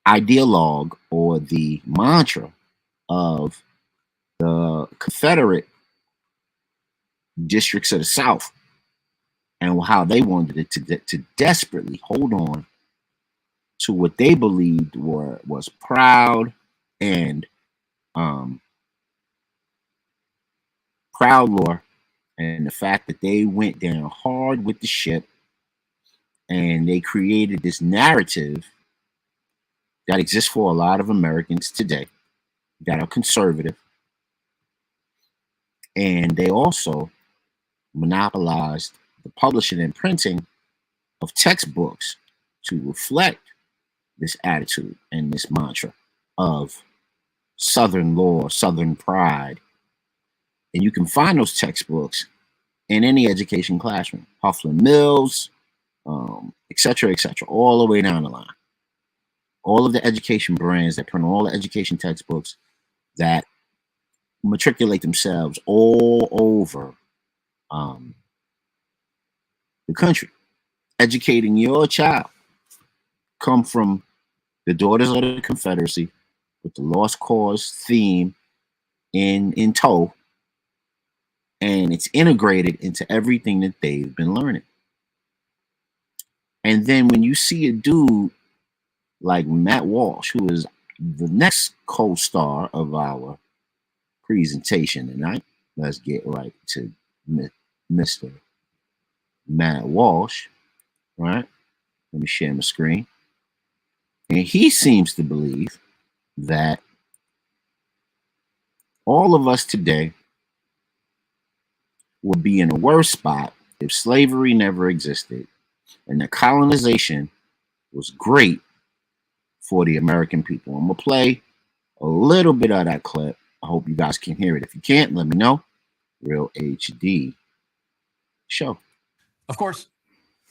ideologue or the mantra of the Confederate districts of the South, and how they wanted it to desperately hold on to what they believed was proud and proud lore, and the fact that they went down hard with the ship and they created this narrative that exists for a lot of Americans today that are conservative. And they also monopolized the publishing and printing of textbooks to reflect this attitude and this mantra of Southern lore, Southern pride. And you can find those textbooks in any education classroom, Hufflin Mills, et cetera, all the way down the line. All of the education brands that print all the education textbooks that matriculate themselves all over the country, educating your child, come from the Daughters of the Confederacy with the Lost Cause theme in tow, and it's integrated into everything that they've been learning. And then when you see a dude like Matt Walsh, who is the next co-star of our presentation tonight, let's get right to Mr. Matt Walsh, right? Let me share my screen. And he seems to believe that all of us today would be in a worse spot if slavery never existed and that colonization was great for the American people. I'm going to play a little bit of that clip. I hope you guys can hear it. If you can't, let me know. Real HD show. Of course,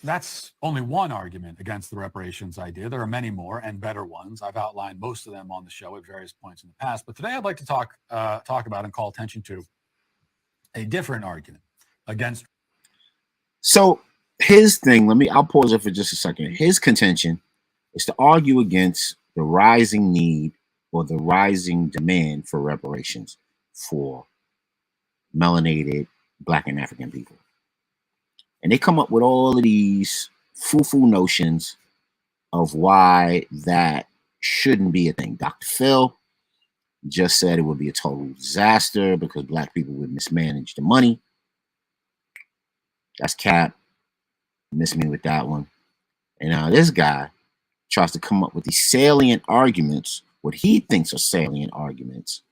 that's only one argument against the reparations idea. There are many more and better ones. I've outlined most of them on the show at various points in the past. But today I'd like to talk about and call attention to a different argument against. So his thing, I'll pause it for just a second. His contention is to argue against the rising need or the rising demand for reparations for melanated Black and African people. And they come up with all of these foo-foo notions of why that shouldn't be a thing. Dr. Phil just said it would be a total disaster because Black people would mismanage the money. That's cap. Miss me with that one. And now this guy tries to come up with these salient arguments, what he thinks are salient arguments,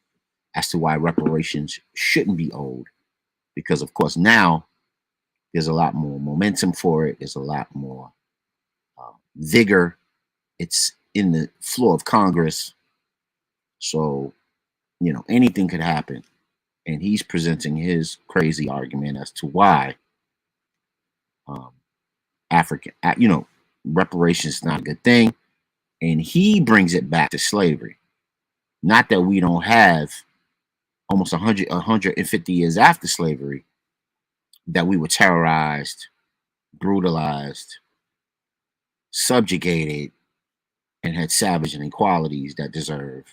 as to why reparations shouldn't be owed. Because, of course, now there's a lot more momentum for it. There's a lot more vigor. It's in the floor of Congress. So, anything could happen. And he's presenting his crazy argument as to why reparations is not a good thing. And he brings it back to slavery. Not that we don't have almost 150 years after slavery that we were terrorized, brutalized, subjugated, and had savage inequalities that deserve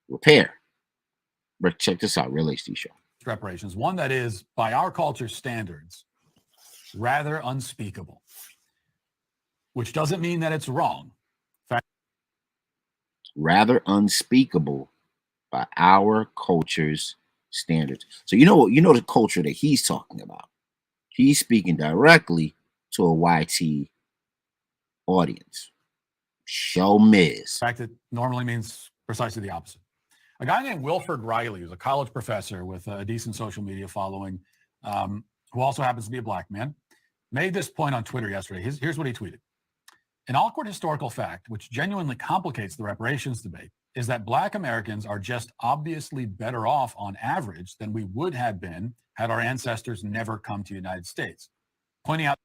repair. But check this out, Real HD Show. Reparations, one that is, by our culture's standards, rather unspeakable, which doesn't mean that it's wrong. Rather unspeakable by our culture's standards. So the culture that he's talking about. He's speaking directly to a YT audience. Show Miz. In fact, it normally means precisely the opposite. A guy named Wilford Riley, who's a college professor with a decent social media following, who also happens to be a Black man, made this point on Twitter yesterday. Here's what he tweeted. An awkward historical fact, which genuinely complicates the reparations debate, is that Black Americans are just obviously better off on average than we would have been had our ancestors never come to the United States. Pointing out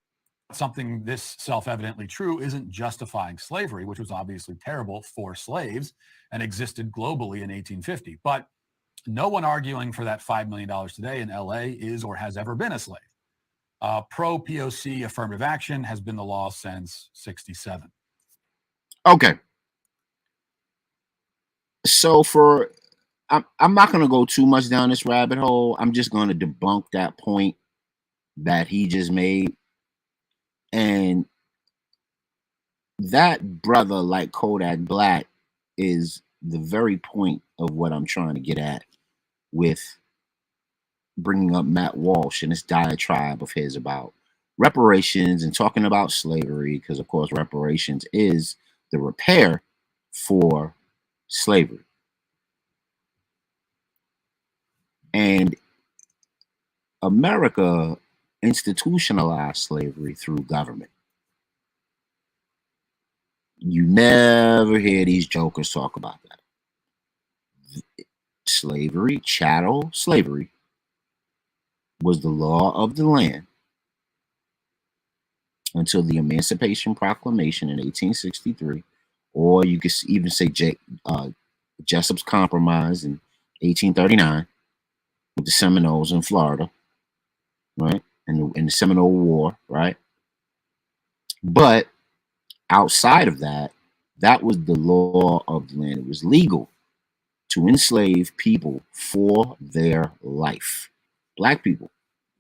something this self-evidently true isn't justifying slavery, which was obviously terrible for slaves and existed globally in 1850. But no one arguing for that $5 million today in LA is or has ever been a slave. Pro-POC affirmative action has been the law since 1967. Okay. So I'm not going to go too much down this rabbit hole. I'm just going to debunk that point that he just made. And that brother, like Kodak Black, is the very point of what I'm trying to get at with bringing up Matt Walsh and this diatribe of his about reparations and talking about slavery, because, of course, reparations is the repair for slavery. And America institutionalized slavery through government. You never hear these jokers talk about that. Slavery, chattel slavery, was the law of the land until the Emancipation Proclamation in 1863, or you could even say Jessup's Compromise in 1839 with the Seminoles in Florida, right? And the Seminole War, right? But outside of that, that was the law of the land. It was legal to enslave people for their life. Black people,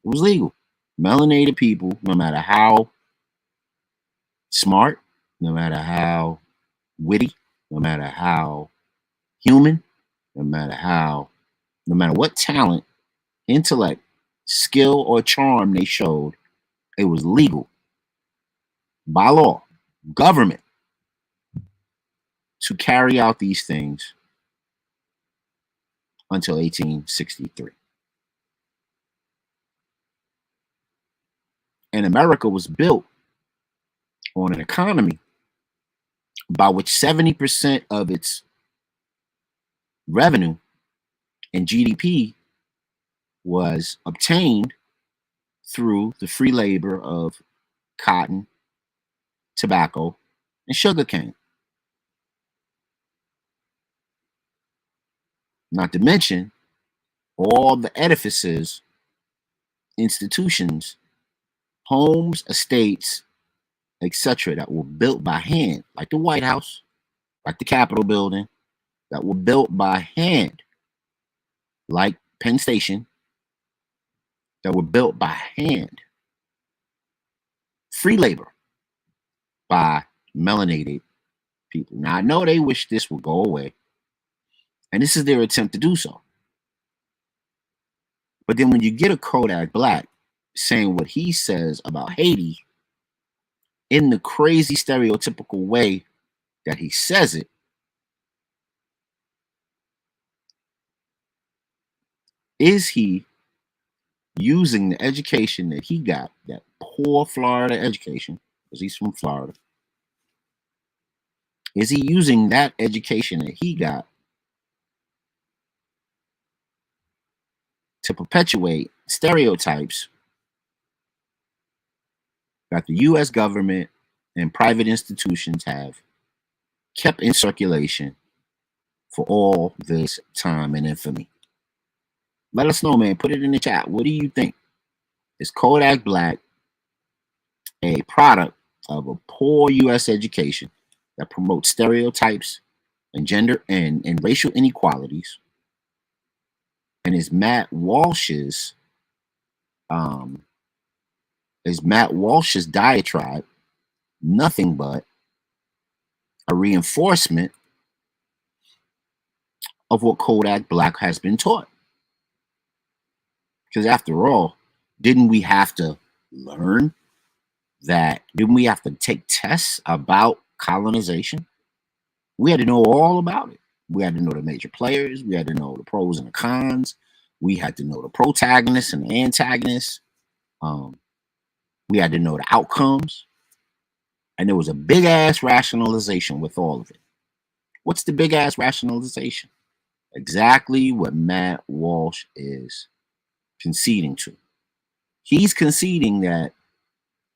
it was legal. Melanated people, no matter how smart, no matter how witty, no matter how human, no matter what talent, intellect, skill, or charm they showed, it was legal by law, government, to carry out these things until 1863. And America was built on an economy by which 70% of its revenue and GDP was obtained through the free labor of cotton, tobacco, and sugarcane. Not to mention all the edifices institutions, homes, estates, etc., that were built by hand, like the White House, like the Capitol building, that were built by hand, like Penn Station, that were built by hand, free labor by melanated people. Now, I know they wish this would go away, and this is their attempt to do so. But then when you get a Kodak Black saying what he says about Haiti in the crazy stereotypical way that he says it, is he using the education that he got, that poor Florida education, because he's from Florida, is he using that education that he got to perpetuate stereotypes that the U.S. government and private institutions have kept in circulation for all this time and infamy? Let us know, man. Put it in the chat. What do you think? Is Kodak Black a product of a poor U.S. education that promotes stereotypes and gender and racial inequalities? And is Matt Walsh's diatribe nothing but a reinforcement of what Kodak Black has been taught? Because after all, didn't we have to learn that? Didn't we have to take tests about colonization? We had to know all about it. We had to know the major players. We had to know the pros and the cons. We had to know the protagonists and the antagonists. We had to know the outcomes. And there was a big ass rationalization with all of it. What's the big ass rationalization? Exactly what Matt Walsh is conceding to. He's conceding that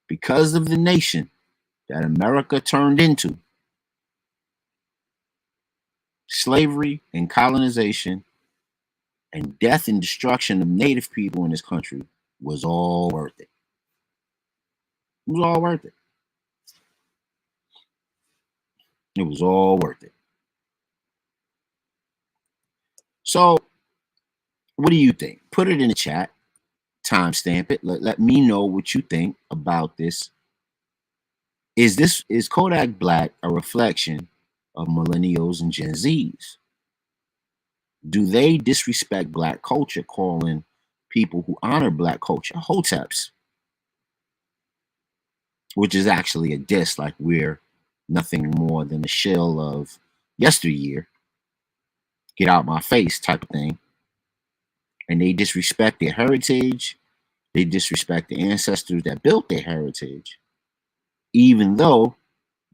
because of the nation that America turned into, slavery and colonization and death and destruction of native people in this country was all worth it. It was all worth it. It was all worth it. So, what do you think? Put it in the chat. Timestamp it. Let me know what you think about this. Is Kodak Black a reflection of millennials and Gen Zs? Do they disrespect Black culture, calling people who honor Black culture hoteps? Which is actually a diss, like we're nothing more than a shell of yesteryear. Get out my face type of thing. And they disrespect their heritage. They disrespect the ancestors that built their heritage, even though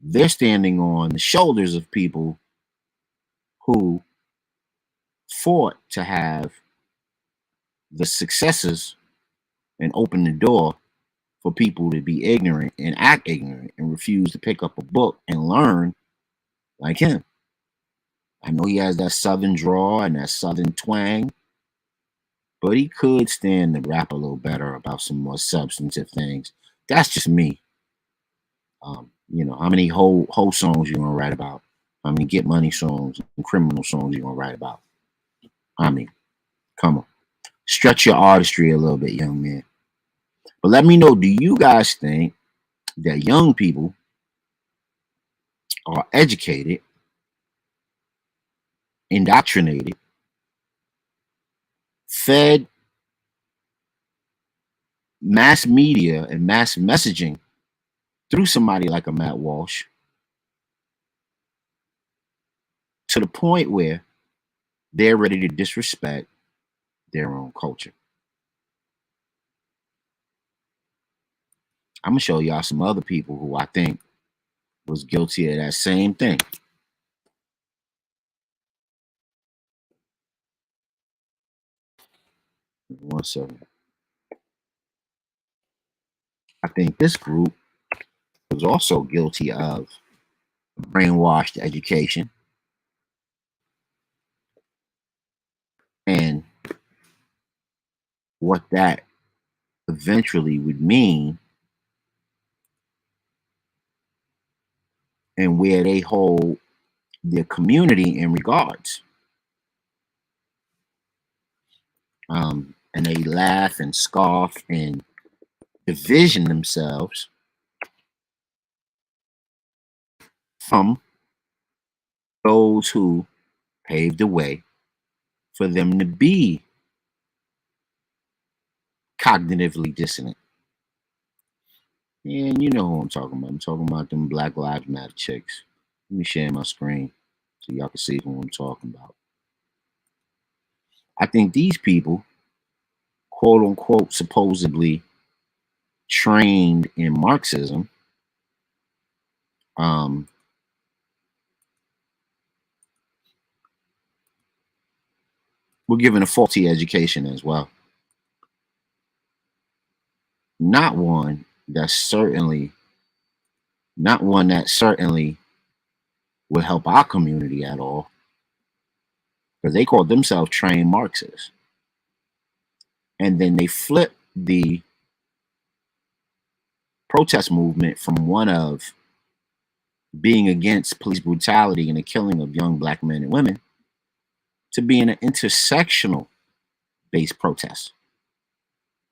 they're standing on the shoulders of people who fought to have the successes and open the door for people to be ignorant and act ignorant and refuse to pick up a book and learn like him. I know he has that Southern drawl and that Southern twang, but he could stand to rap a little better about some more substantive things. That's just me. You know, how many whole songs you gonna write about? How many get money songs and criminal songs you gonna write about? I mean, come on. Stretch your artistry a little bit, young man. But let me know, do you guys think that young people are educated, indoctrinated, fed mass media and mass messaging through somebody like a Matt Walsh to the point where they're ready to disrespect their own culture? I'm gonna show y'all some other people who I think was guilty of that same thing. One second. I think this group was also guilty of brainwashed education and what that eventually would mean and where they hold their community in regards. And they laugh and scoff and division themselves from those who paved the way for them to be cognitively dissonant. And you know who I'm talking about. I'm talking about them Black Lives Matter chicks. Let me share my screen so y'all can see who I'm talking about. I think these people, quote unquote, supposedly trained in Marxism, were given a faulty education as well. Not one that certainly would help our community at all, because they called themselves trained Marxists. And then they flipped the protest movement from one of being against police brutality and the killing of young Black men and women to being an intersectional based protest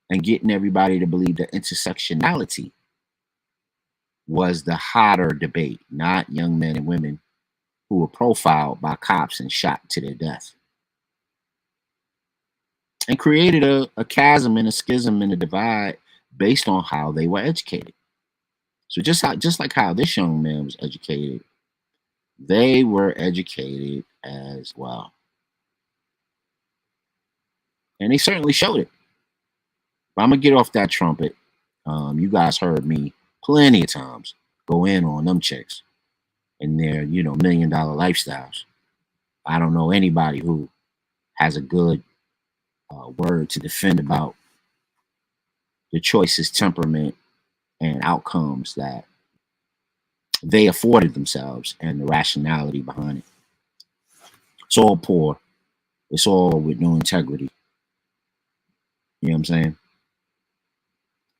and getting everybody to believe that intersectionality was the hotter debate, not young men and women who were profiled by cops and shot to their death. And created a chasm and a schism and a divide based on how they were educated. So just like how this young man was educated, they were educated as well. And they certainly showed it. But I'm going to get off that trumpet. You guys heard me plenty of times go in on them chicks and their, $1 million lifestyles. I don't know anybody who has a good word to defend about the choices, temperament, and outcomes that they afforded themselves and the rationality behind it. It's all poor. It's all with no integrity. You know what I'm saying?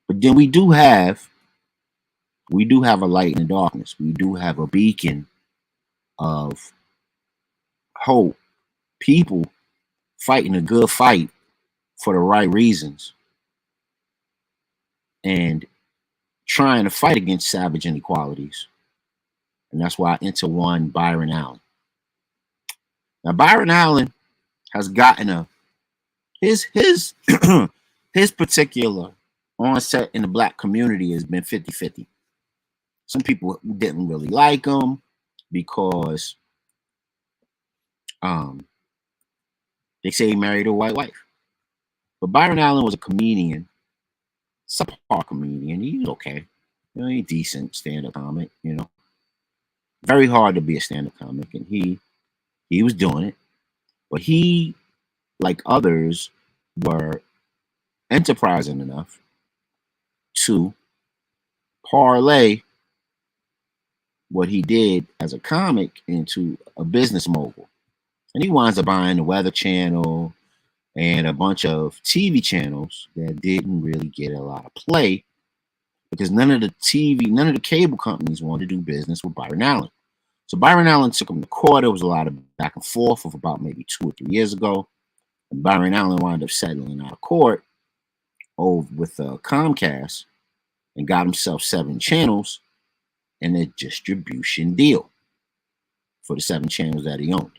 But then we do have a light in the darkness. We do have a beacon of hope. People fighting a good fight for the right reasons and trying to fight against savage inequalities. And that's why I enter one Byron Allen. Now, Byron Allen has gotten his his particular onset in the Black community has been 50-50. Some people didn't really like him because they say he married a white wife. But Byron Allen was a comedian, subpar comedian. He was okay. He's decent stand-up comic, Very hard to be a stand-up comic, and he was doing it. But he, like others, were enterprising enough to parlay what he did as a comic into a business mogul. And he winds up buying the Weather Channel and a bunch of TV channels that didn't really get a lot of play because none of the cable companies wanted to do business with Byron Allen. So Byron Allen took him to court. There was a lot of back and forth of about maybe 2 or 3 years ago. And Byron Allen wound up settling out of court with Comcast and got himself 7 channels and a distribution deal for the 7 channels that he owned.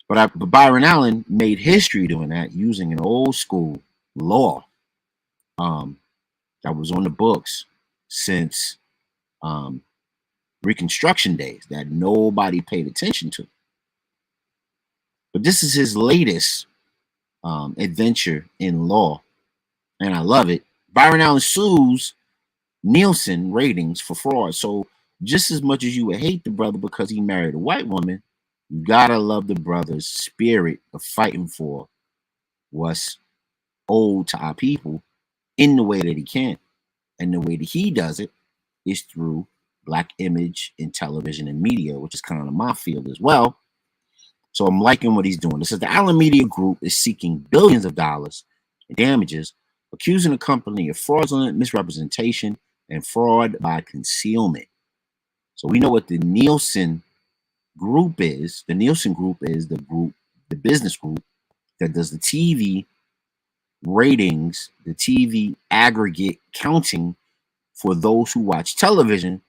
But Byron Allen made history doing that using an old school law that was on the books since Reconstruction days that nobody paid attention to. But this is his latest adventure in law, and I love it. Byron Allen sues Nielsen ratings for fraud. So just as much as you would hate the brother because he married a white woman, you gotta love the brother's spirit of fighting for what's owed to our people in the way that he can. And the way that he does it is through Black image in television and media, which is kind of my field as well. So I'm liking what he's doing. This is the Allen Media Group is seeking billions of dollars damages, accusing the company of fraudulent misrepresentation and fraud by concealment. So we know what the Nielsen group is. The Nielsen group is the business group that does the TV ratings, the TV aggregate counting for those who watch television.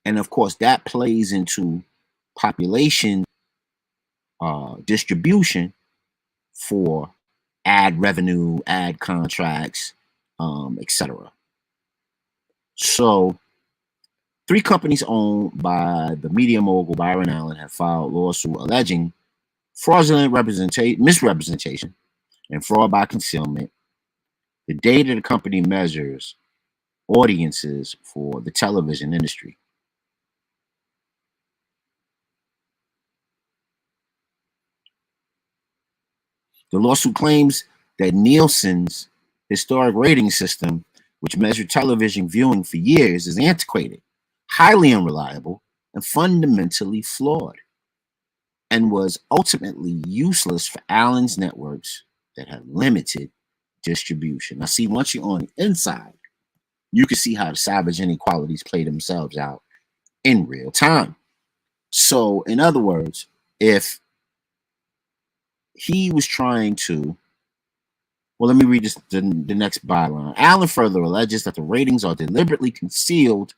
And of course, that plays into population distribution for ad revenue, ad contracts, etc. So 3 companies owned by the media mogul Byron Allen have filed lawsuit alleging fraudulent misrepresentation and fraud by concealment. The data the company measures audiences for the television industry. The lawsuit claims that Nielsen's historic rating system, which measured television viewing for years, is antiquated, highly unreliable, and fundamentally flawed, and was ultimately useless for Allen's networks that have limited distribution. Now, see, once you're on the inside, you can see how the savage inequalities play themselves out in real time. So, in other words, if he was trying to, well, let me read this, the next byline. Allen further alleges that the ratings are deliberately concealed,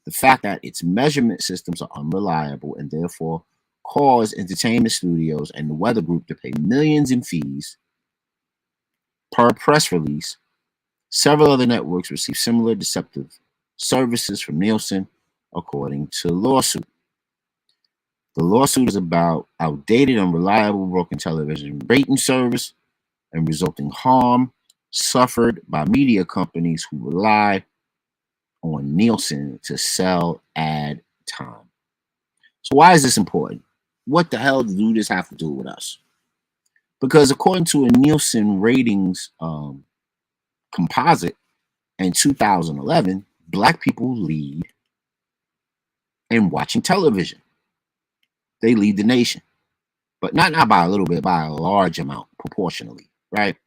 the fact that its measurement systems are unreliable and therefore cause entertainment studios and the Weather Group to pay millions in fees per press release. Several other networks receive similar deceptive services from Nielsen, according to the lawsuit. The lawsuit is about outdated, unreliable, broken television rating service and resulting harm suffered by media companies who rely on Nielsen to sell ad time. So why is this important? What the hell do this have to do with us? Because according to a Nielsen ratings composite in 2011, Black people lead in watching television. They lead the nation, but not by a little bit, by a large amount proportionally, right?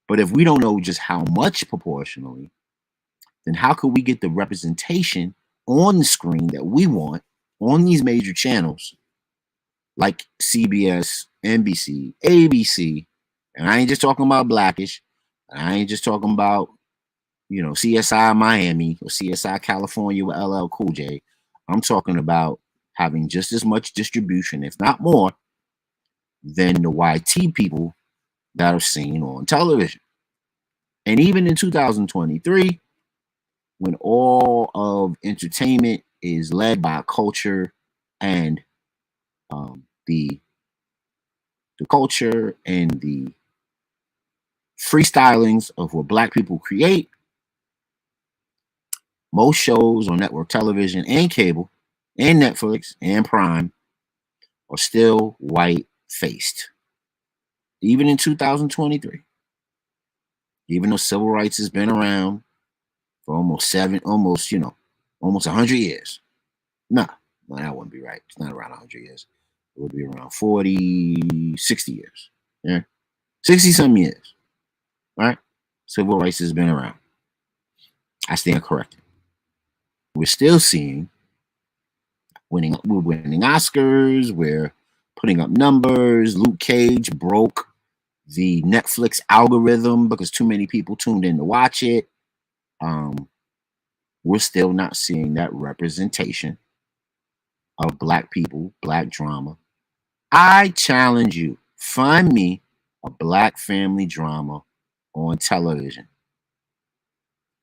But if we don't know just how much proportionally, then how could we get the representation on the screen that we want on these major channels like CBS, NBC, ABC, and I ain't just talking about Blackish, I ain't just talking about, CSI Miami or CSI California with LL Cool J. I'm talking about having just as much distribution, if not more, than the YT people that are seen on television. And even in 2023, when all of entertainment is led by culture and the culture and the freestylings of what Black people create, most shows on network television and cable and Netflix and Prime are still white-faced. Even in 2023, even though civil rights has been around for almost 100 years. No, that wouldn't be right. It's not around 100 years. It would be around 40, 60 years. Yeah, 60-some years. Right? Civil rights has been around. I stand corrected. We're still seeing we're winning Oscars. We're putting up numbers. Luke Cage broke the Netflix algorithm because too many people tuned in to watch it. We're still not seeing that representation of Black people, Black drama. I challenge you, find me a Black family drama on television.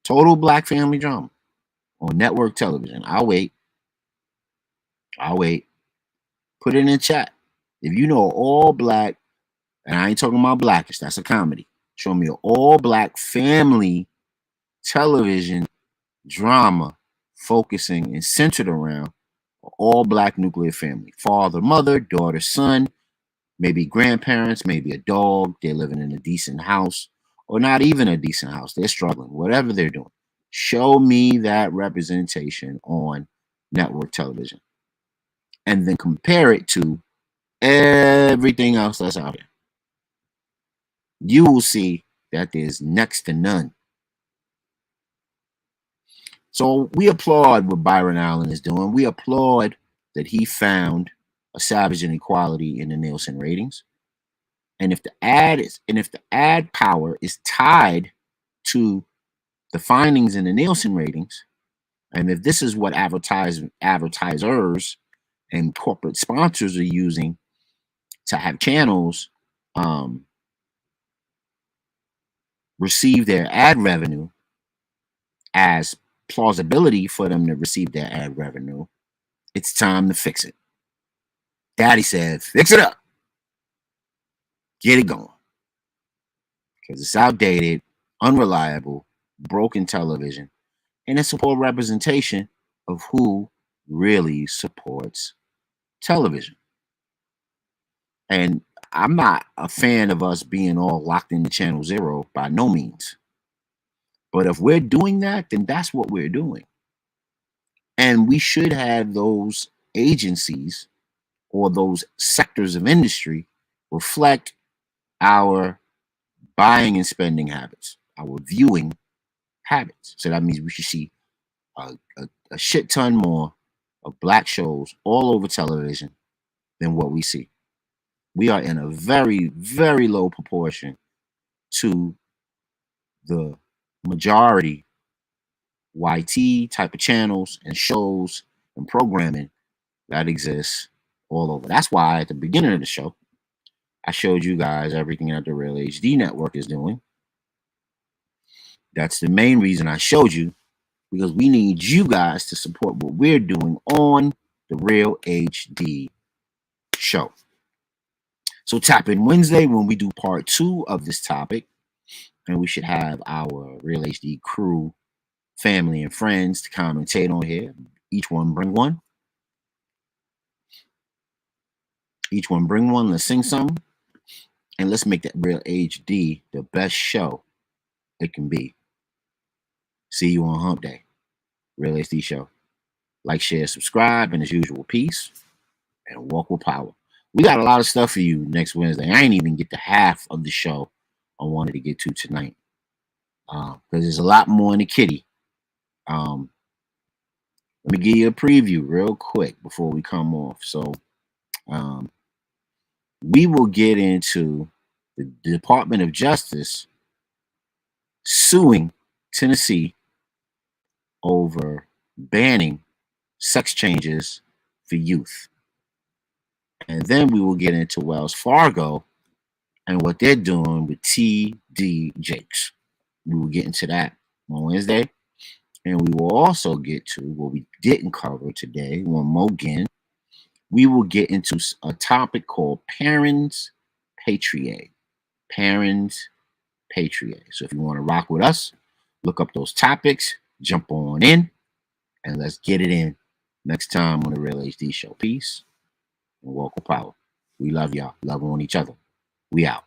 Total Black family drama on network television. I'll wait. Put it in the chat. If you know all Black, and I ain't talking about Blackish, that's a comedy. Show me an all Black family television drama focusing and centered around an all Black nuclear family. Father, mother, daughter, son, maybe grandparents, maybe a dog. They're living in a decent house, or not even a decent house. They're struggling, whatever they're doing. Show me that representation on network television and then compare it to everything else that's out there. you will see that there's next to none. So we applaud what Byron Allen is doing. We applaud that he found a savage inequality in the Nielsen ratings. And if the ad power is tied to the findings in the Nielsen ratings, and if this is what advertisers and corporate sponsors are using to have channels receive their ad revenue as plausibility for them to receive their ad revenue, it's time to fix it. Daddy said, fix it up. Get it going. Because it's outdated, unreliable, broken television, and it's a poor representation of who really supports television. And I'm not a fan of us being all locked into channel zero by no means. But if we're doing that, then that's what we're doing. And we should have those agencies or those sectors of industry reflect our buying and spending habits, our viewing habits. So that means we should see a shit ton more of black shows all over television than what we see. We are in a very, very low proportion to the majority YT type of channels and shows and programming that exists all over. That's why at the beginning of the show, I showed you guys everything that the Real HD network is doing. That's the main reason I showed you, because we need you guys to support what we're doing on the Real HD show. So tap in Wednesday when we do part 2 of this topic, and we should have our Real HD crew, family, and friends to commentate on here. Each one bring one. Each one bring one. Let's sing something. And let's make that Real HD the best show it can be. See you on Hump Day. Real HD show. Like, share, subscribe, and as usual, peace and walk with power. We got a lot of stuff for you next Wednesday. I ain't even get to half of the show I wanted to get to tonight. Because there's a lot more in the kitty. Let me give you a preview real quick before we come off. So we will get into the Department of Justice suing Tennessee over banning sex changes for youth. And then we will get into Wells Fargo and what they're doing with TD Jakes. We will get into that on Wednesday. And we will also get to what we didn't cover today, one more again. We will get into a topic called Parents Patriae. Parents Patriae. So if you want to rock with us, look up those topics, jump on in, and let's get it in next time on the Real HD show. Peace and walk with power. We love y'all. Love on each other. We out.